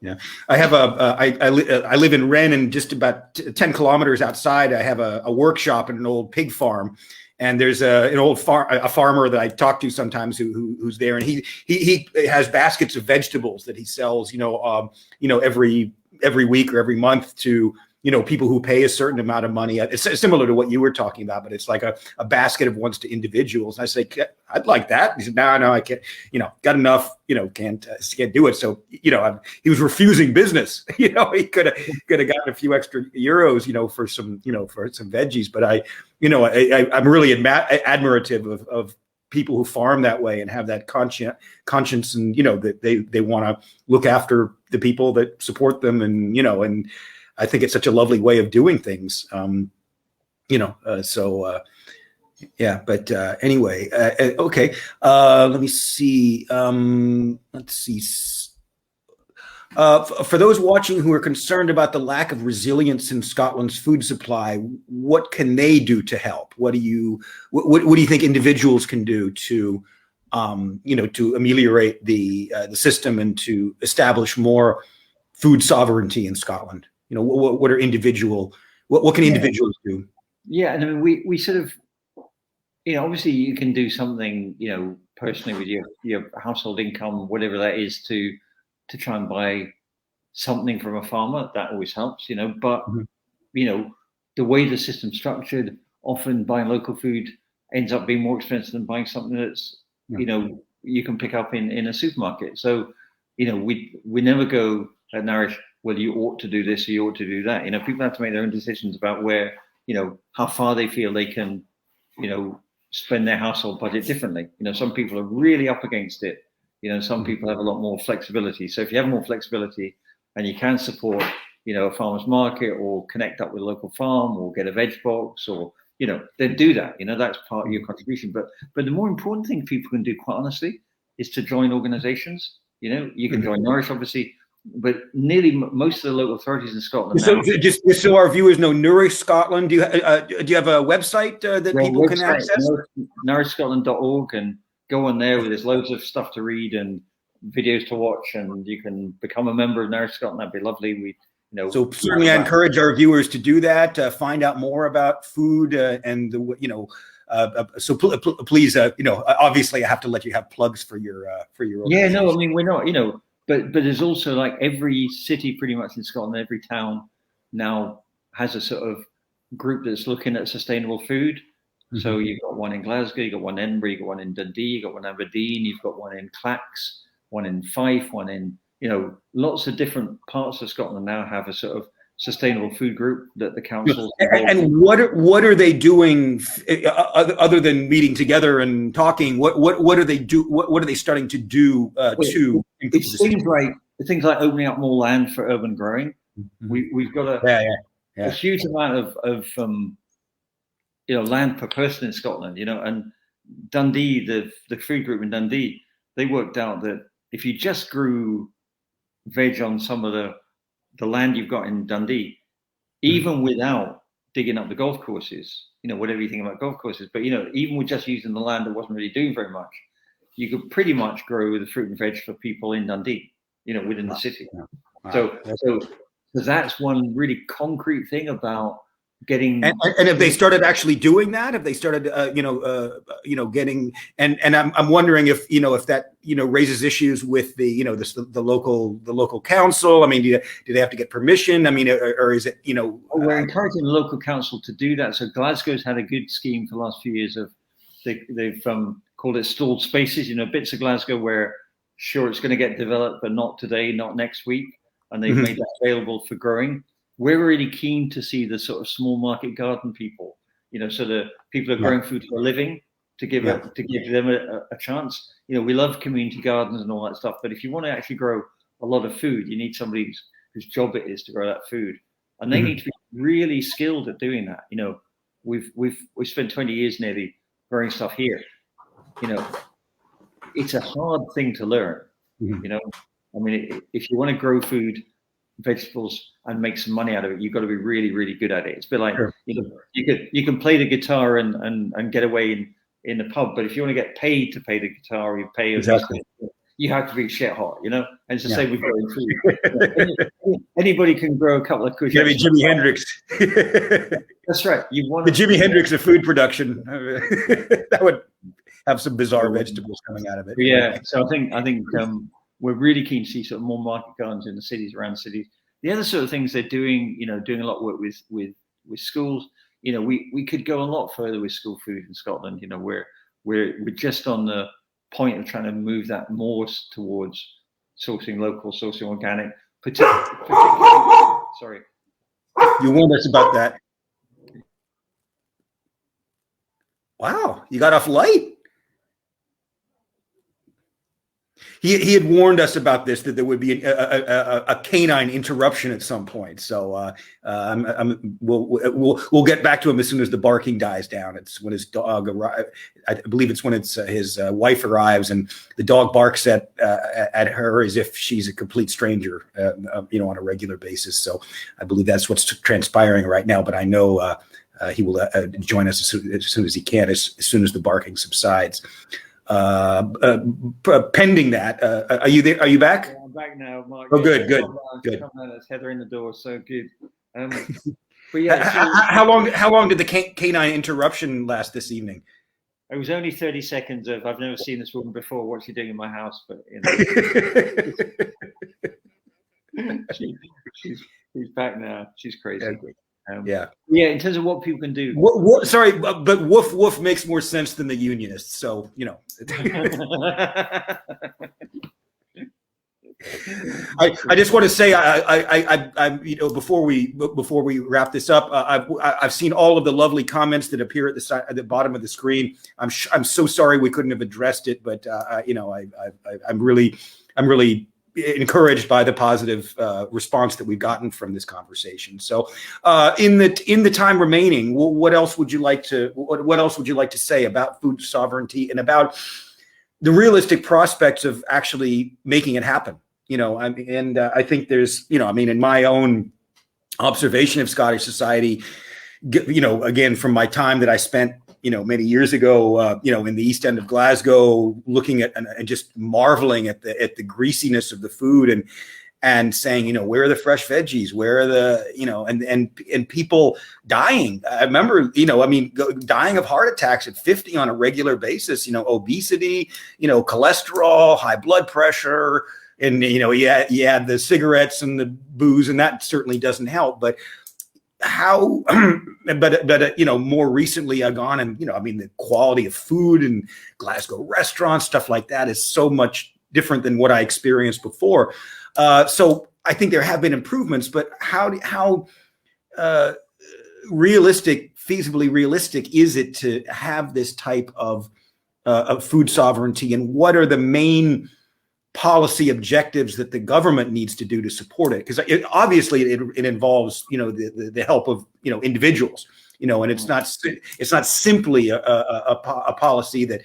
Yeah. I have I live in Rennes, and just about 10 kilometers outside, I have a workshop in an old pig farm. And there's a farmer that I talk to sometimes who's there, and he has baskets of vegetables that he sells, every week or every month to, people who pay a certain amount of money. It's similar to what you were talking about, but it's like a basket of ones to individuals. And I say, I'd like that. He said, no, I can't, got enough, can't do it. So, he was refusing business. He could have gotten a few extra euros, for some veggies. But I'm really admirative of people who farm that way and have that conscience, and, that they want to look after the people that support them, and, and I think it's such a lovely way of doing things. But anyway, okay. Let me see. Let's see. For those watching who are concerned about the lack of resilience in Scotland's food supply, what can they do to help? What do you think individuals can do to, to ameliorate the system and to establish more food sovereignty in Scotland? What are what can individuals do? Yeah, and I mean, we sort of, obviously you can do something, personally with your household income, whatever that is, to try and buy something from a farmer. That always helps, but, the way the system's structured, often buying local food ends up being more expensive than buying something that's, you can pick up in a supermarket. So, we never go at Nourish, well, you ought to do this or you ought to do that. People have to make their own decisions about where, how far they feel they can, spend their household budget differently. Some people are really up against it. Some people have a lot more flexibility. So if you have more flexibility and you can support, a farmer's market, or connect up with a local farm, or get a veg box, or, then do that. That's part of your contribution. But the more important thing people can do, quite honestly, is to join organizations. You can join Nourish, obviously, but nearly most of the local authorities in Scotland. So just so our viewers know, Nourish Scotland. Do you have a website that people can access? NourishScotland.org, and go on there where there's loads of stuff to read and videos to watch, and you can become a member of Nourish Scotland. That'd be lovely. So certainly, I encourage our viewers to do that. Find out more about food and so please, obviously, I have to let you have plugs for your. Yeah, no, I mean, we're not. but there's also like every city pretty much in Scotland, every town now has a sort of group that's looking at sustainable food. Mm-hmm. So you've got one in Glasgow, you've got one in Edinburgh, you've got one in Dundee, you've got one in Aberdeen, you've got one in Clacks, one in Fife, one in, lots of different parts of Scotland now have a sort of sustainable food group that the council. And what are they doing other than meeting together and talking? What are they do? What are they starting to do to? It's things like opening up more land for urban growing. Mm-hmm. We've got a huge amount of land per person in Scotland. And Dundee, the food group in Dundee, they worked out that if you just grew veg on some of the land you've got in Dundee, even without digging up the golf courses, whatever you think about golf courses, but even with just using the land that wasn't really doing very much, you could pretty much grow the fruit and veg for people in Dundee, within the city. So that's one really concrete thing about getting. And have they started actually doing that? Have they started, getting? And I'm wondering if if that raises issues with the the local council. I mean, do they have to get permission? I mean, or is it We're encouraging the local council to do that. So Glasgow's had a good scheme for the last few years of they've called it stalled spaces. Bits of Glasgow where sure it's going to get developed, but not today, not next week, and they've made that available for growing. We're really keen to see the sort of small market garden people, so the people who are growing food for a living, to give them a chance. We love community gardens and all that stuff, but if you want to actually grow a lot of food, you need somebody whose job it is to grow that food, and they need to be really skilled at doing that. We've spent 20 years nearly growing stuff here. It's a hard thing to learn. I mean, if you want to grow food, vegetables, and make some money out of it, you've got to be really, really good at it. It's a bit like you can play the guitar and get away in the pub, but if you want to get paid to play the guitar, you pay exactly. You have to be shit hot, and it's the same with growing food. Anybody can grow a couple of cushions. Maybe Jimi Hendrix. That's right. You want the Jimi Hendrix of food production. That would have some bizarre vegetables coming out of it. Yeah. So I think we're really keen to see sort of more market gardens in the cities, around the cities. The other sort of things they're doing, doing a lot of work with schools. We could go a lot further with school food in Scotland. We're just on the point of trying to move that more towards sourcing local, sourcing organic. Sorry. You warned us about that. Wow, you got off light. He had warned us about this, that there would be a canine interruption at some point. So we'll get back to him as soon as the barking dies down. It's when his dog arrives. I believe it's when it's his wife arrives, and the dog barks at her as if she's a complete stranger, on a regular basis. So I believe that's what's transpiring right now. But I know he will join us as soon as he can, as soon as the barking subsides. Pending that, are you there? Are you back? Yeah, I'm back now, Mark. Oh, good. That's Heather in the door, so good. But yeah, how long did the canine interruption last this evening? It was only 30 seconds of I've never seen this woman before. What's she doing in my house? But she's back now. She's crazy. Yeah. In terms of what people can do. Sorry, but woof makes more sense than the unionists. So I just want to say I before we wrap this up, I've seen all of the lovely comments that appear at the bottom of the screen. I'm so sorry we couldn't have addressed it, but I'm really encouraged by the positive response that we've gotten from this conversation. So, in the time remaining, what else would you like to say about food sovereignty and about the realistic prospects of actually making it happen? I think there's, in my own observation of Scottish society, again, from my time that I spent many years ago, in the East End of Glasgow, looking at and just marveling at the greasiness of the food and saying, where are the fresh veggies? Where are the, and people dying. I remember, dying of heart attacks at 50 on a regular basis, obesity, cholesterol, high blood pressure, and you add the cigarettes and the booze, and that certainly doesn't help. But how, more recently I've gone, and the quality of food in Glasgow restaurants, stuff like that, is so much different than what I experienced before. So I think there have been improvements, but how feasibly realistic is it to have this type of food sovereignty, and what are the main policy objectives that the government needs to do to support it? Because obviously it involves the help of individuals, and it's not simply a policy that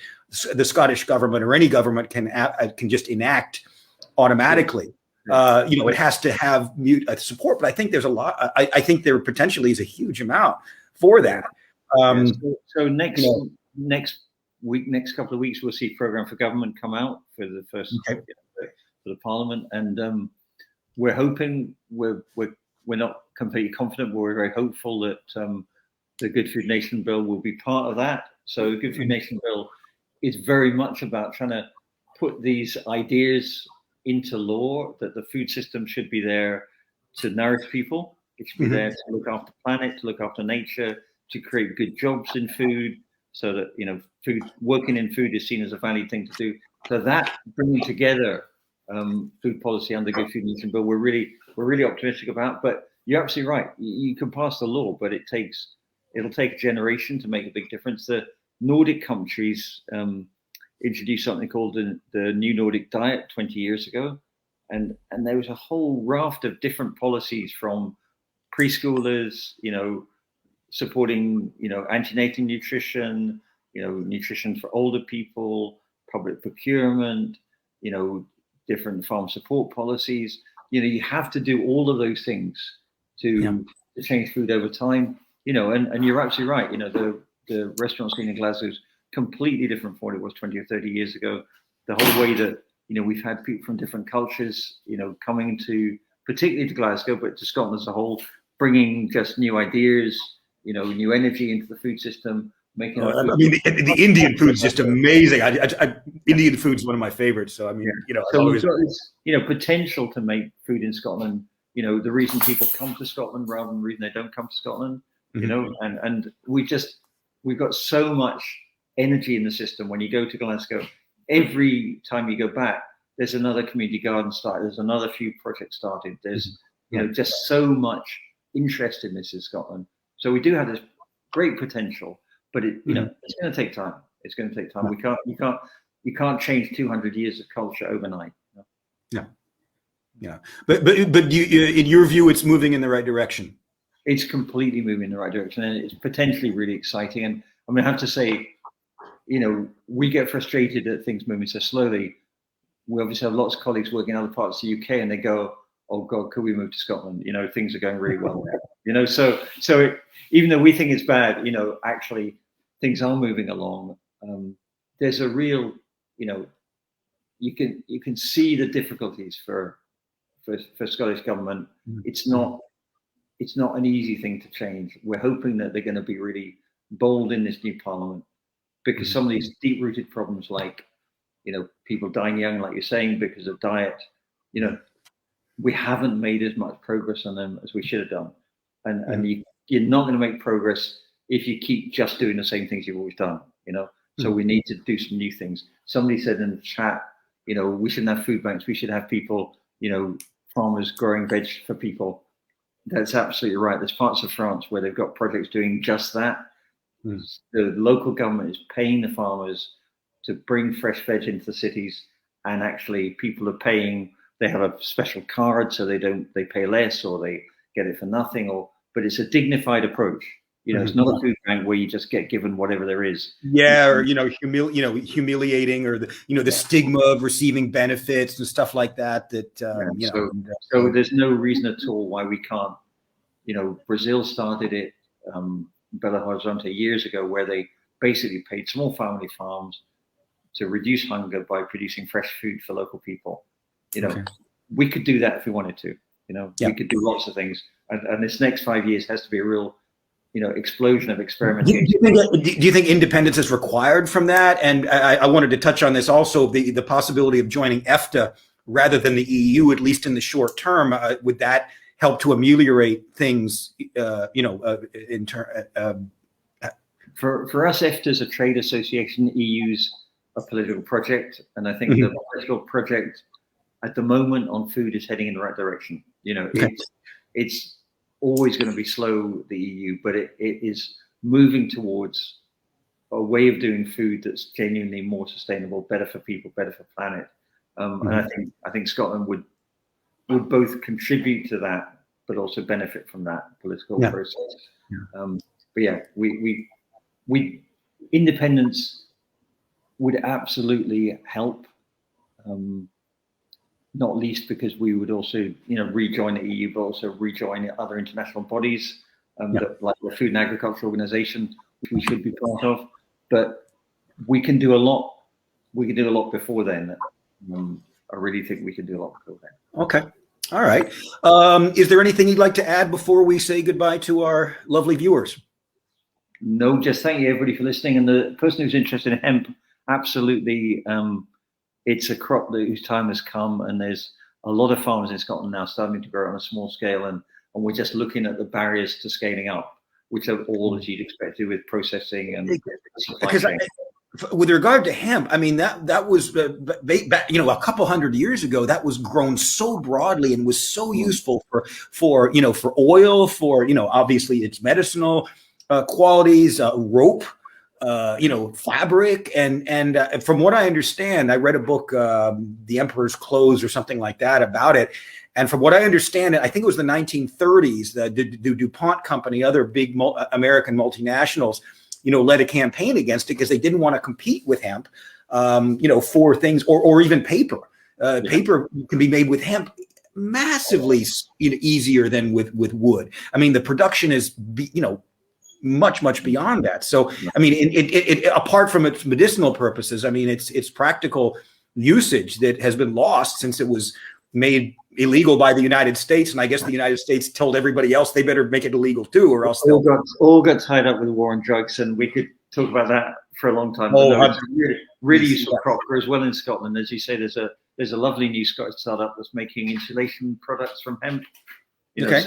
the Scottish government or any government can just enact automatically. It has to have support, but I think there's a lot. I think there potentially is a huge amount for that. So next week, next couple of weeks, we'll see Programme for Government come out for the first for the Parliament, and we're hoping we're not completely confident, but we're very hopeful that the Good Food Nation Bill will be part of that. So the Good Food Nation Bill is very much about trying to put these ideas into law, that the food system should be there to nourish people. It should be there to look after the planet, to look after nature, to create good jobs in food, so that working in food is seen as a valued thing to do. So that bringing together food policy under Good Food Nation Bill, we're really optimistic about. But you're absolutely right. You can pass the law, but it'll take a generation to make a big difference. The Nordic countries introduced something called the New Nordic Diet 20 years ago, and there was a whole raft of different policies, from preschoolers, supporting antenatal nutrition, nutrition for older people, public procurement, different farm support policies. You have to do all of those things to change food over time. And you're absolutely right. The restaurant scene in Glasgow is completely different from what it was 20 or 30 years ago. The whole way that we've had people from different cultures coming to, particularly to Glasgow, but to Scotland as a whole, bringing just new ideas, new energy into the food system, making. The Indian food is just amazing. Indian food is one of my favorites. So so we've got this potential to make food in Scotland. The reason people come to Scotland rather than the reason they don't come to Scotland. And we've got so much energy in the system. When you go to Glasgow, every time you go back, there's another community garden started. There's another few projects started. There's just so much interest in this in Scotland. So we do have this great potential, but it's going to take time. It's going to take time. You can't change 200 years of culture overnight. Yeah. But you, in your view, it's moving in the right direction. It's completely moving in the right direction, and it's potentially really exciting. And I have to say, we get frustrated at things moving so slowly. We obviously have lots of colleagues working in other parts of the UK, and they go, "Oh God, could we move to Scotland? Things are going really well there." So even though we think it's bad, actually things are moving along. There's a real, you can see the difficulties for Scottish government. It's not an easy thing to change. We're hoping that they're going to be really bold in this new Parliament, because some of these deep-rooted problems, like people dying young, like you're saying, because of diet, we haven't made as much progress on them as we should have done. And you're not going to make progress if you keep just doing the same things you've always done. So we need to do some new things. Somebody said in the chat, we shouldn't have food banks. We should have people, farmers growing veg for people. That's absolutely right. There's parts of France where they've got projects doing just that. The local government is paying the farmers to bring fresh veg into the cities, and actually people are paying. They have a special card, so they pay less, or they get it for nothing. But it's a dignified approach. It's not a food bank where you just get given whatever there is. Yeah, or humiliating, or the stigma of receiving benefits and stuff like that. So there's no reason at all why we can't. Brazil started it, Belo Horizonte, years ago, where they basically paid small family farms to reduce hunger by producing fresh food for local people. We could do that if we wanted to. We could do lots of things, and this next 5 years has to be a real explosion of experimentation. Do you think independence is required from that? And I wanted to touch on this also, the possibility of joining EFTA rather than the EU, at least in the short term? Would that help to ameliorate things, in turn? For us, EFTA is a trade association. EU's a political project, and I think the political project at the moment on food is heading in the right direction. It's always going to be slow, the EU, but it is moving towards a way of doing food that's genuinely more sustainable, better for people, better for planet. And I think Scotland would both contribute to that, but also benefit from that political process. But yeah, we independence would absolutely help. Not least because we would also, rejoin the EU, but also rejoin other international bodies, that, like the Food and Agriculture Organization, which we should be part of. But we can do a lot. We can do a lot before then. I really think we can do a lot before then. Okay. All right. Is there anything you'd like to add before we say goodbye to our lovely viewers? No, just thank you everybody for listening. And the person who's interested in hemp, absolutely. It's a crop whose time has come, and there's a lot of farmers in Scotland now starting to grow on a small scale, and we're just looking at the barriers to scaling up, which are all as you'd expect to with processing and supply chain. With regard to hemp, I mean that was a couple hundred years ago. That was grown so broadly and was so useful for oil, for obviously its medicinal qualities, rope. Fabric, and from what I understand, I read a book, The Emperor's Clothes or something like that, about it. And from what I understand, I think it was the 1930s, the DuPont company, other big American multinationals, led a campaign against it because they didn't want to compete with hemp, for things, or even paper. Paper can be made with hemp massively easier than with wood. I mean, the production is, much beyond that. So, I mean, it apart from its medicinal purposes, I mean, its practical usage that has been lost since it was made illegal by the United States. And I guess the United States told everybody else they better make it illegal too, or else all got tied up with the war on drugs. And we could talk about that for a long time. It's a really useful crop, grows well in Scotland. As you say, there's a lovely new Scottish startup that's making insulation products from hemp. So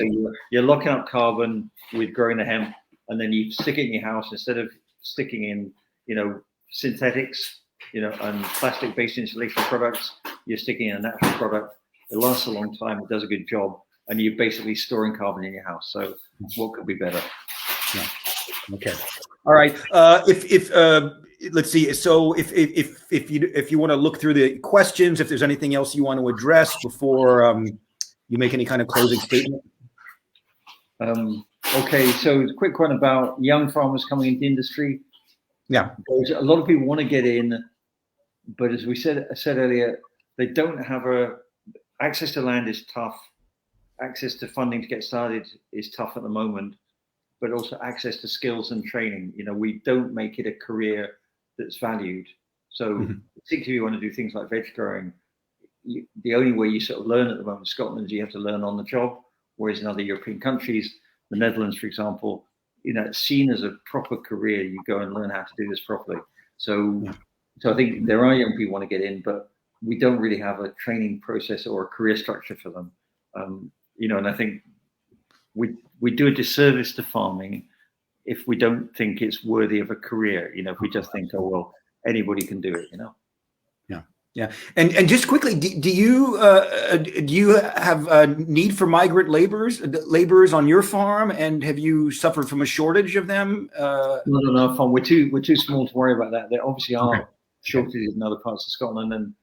you're locking up carbon with growing the hemp, and then you stick it in your house instead of sticking in, synthetics, and plastic-based insulation products. You're sticking in a natural product. It lasts a long time. It does a good job, and you're basically storing carbon in your house. So, what could be better? Yeah. Okay. All right. Let's see. So, if you want to look through the questions, if there's anything else you want to address before you make any kind of closing statement. Okay, so a quick one about young farmers coming into the industry. Yeah, a lot of people want to get in, but as we said earlier, they don't have access to land is tough. Access to funding to get started is tough at the moment, but also access to skills and training. We don't make it a career that's valued. So particularly if you want to do things like veg growing, the only way you sort of learn at the moment in Scotland is you have to learn on the job, whereas in other European countries, the Netherlands, for example, it's seen as a proper career. You go and learn how to do this properly. So I think there are young people who want to get in, but we don't really have a training process or a career structure for them. And I think we do a disservice to farming if we don't think it's worthy of a career. If we just think, oh well, anybody can do it. Yeah. And just quickly, do you have a need for migrant laborers on your farm, and have you suffered from a shortage of them? No, farm. We're too small to worry about that. There obviously are shortages in other parts of Scotland, and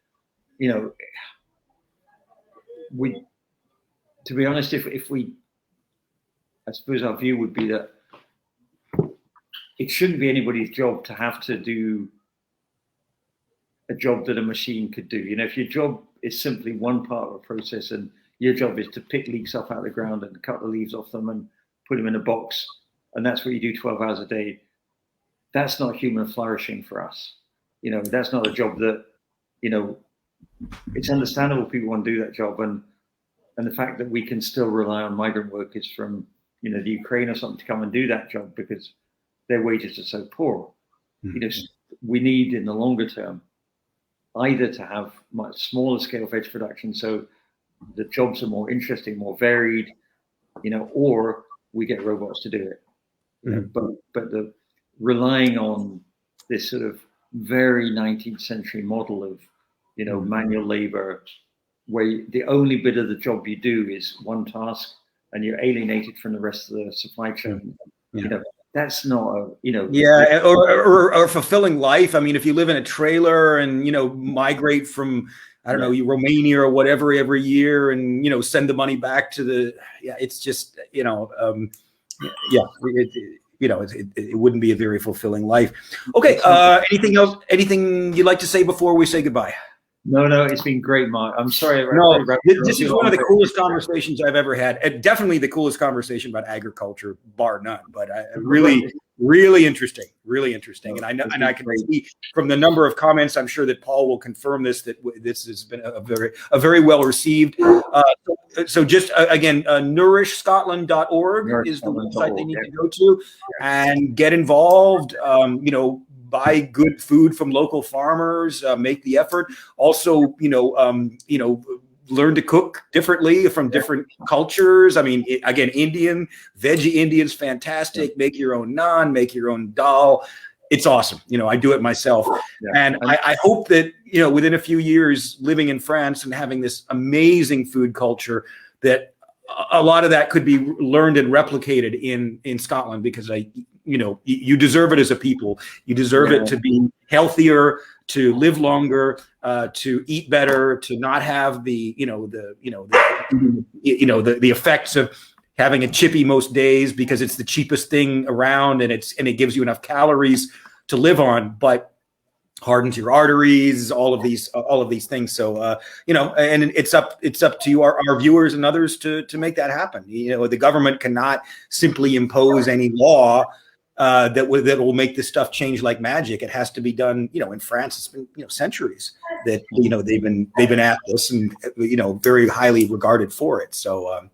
to be honest, if we, I suppose our view would be that it shouldn't be anybody's job to have to do a job that a machine could do. If your job is simply one part of a process and your job is to pick leeks up out of the ground and cut the leaves off them and put them in a box, and that's what you do 12 hours a day, that's not human flourishing for us. That's not a job that, it's understandable people want to do that job. And the fact that we can still rely on migrant workers from, the Ukraine or something to come and do that job because their wages are so poor. We need in the longer term either to have much smaller scale veg production, so the jobs are more interesting, more varied, or we get robots to do it. But the relying on this sort of very 19th century model of, manual labor, where the only bit of the job you do is one task and you're alienated from the rest of the supply chain. That's not or fulfilling life. I mean, if you live in a trailer and migrate from Romania or whatever every year, and send the money back to it's just it wouldn't be a very fulfilling life. Okay, anything else? Anything you'd like to say before we say goodbye? No, it's been great, Mark. I'm sorry. This is one of the coolest conversations I've ever had. And definitely the coolest conversation about agriculture, bar none. But really interesting, And I can see from the number of comments, I'm sure that Paul will confirm this, that this has been a very well received. So just again, nourishscotland.org is the website they need to go to and get involved. Buy good food from local farmers, make the effort. Also, learn to cook differently from different cultures. I mean, again, veggie Indian's fantastic. Make your own naan, make your own dal. It's awesome. I do it myself. And I hope that, within a few years living in France and having this amazing food culture, that a lot of that could be learned and replicated in Scotland, because you deserve it as a people. You deserve it to be healthier, to live longer, to eat better, to not have the effects of having a chippy most days because it's the cheapest thing around, and it gives you enough calories to live on, but hardens your arteries, all of these things. So and it's up to you, our viewers and others, to make that happen. The government cannot simply impose any law that will make this stuff change like magic. It has to be done. In France, it's been centuries that they've been at this, and very highly regarded for it. So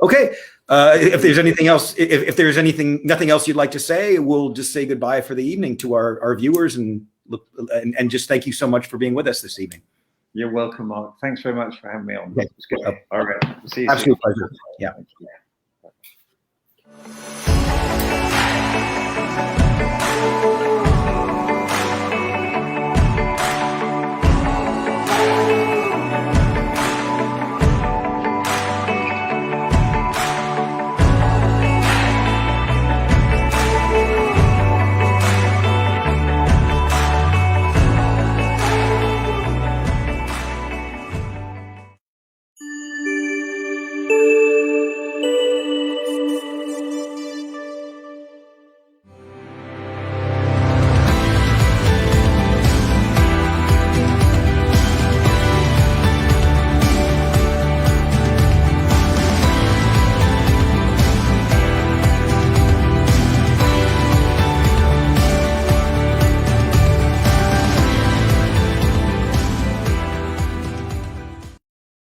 okay. If there's anything else, if there's nothing else you'd like to say, we'll just say goodbye for the evening to our viewers, and just thank you so much for being with us this evening. You're welcome, Mark. Thanks very much for having me on. It's good. All right. See you Absolute soon. pleasure. Yeah. Thank you.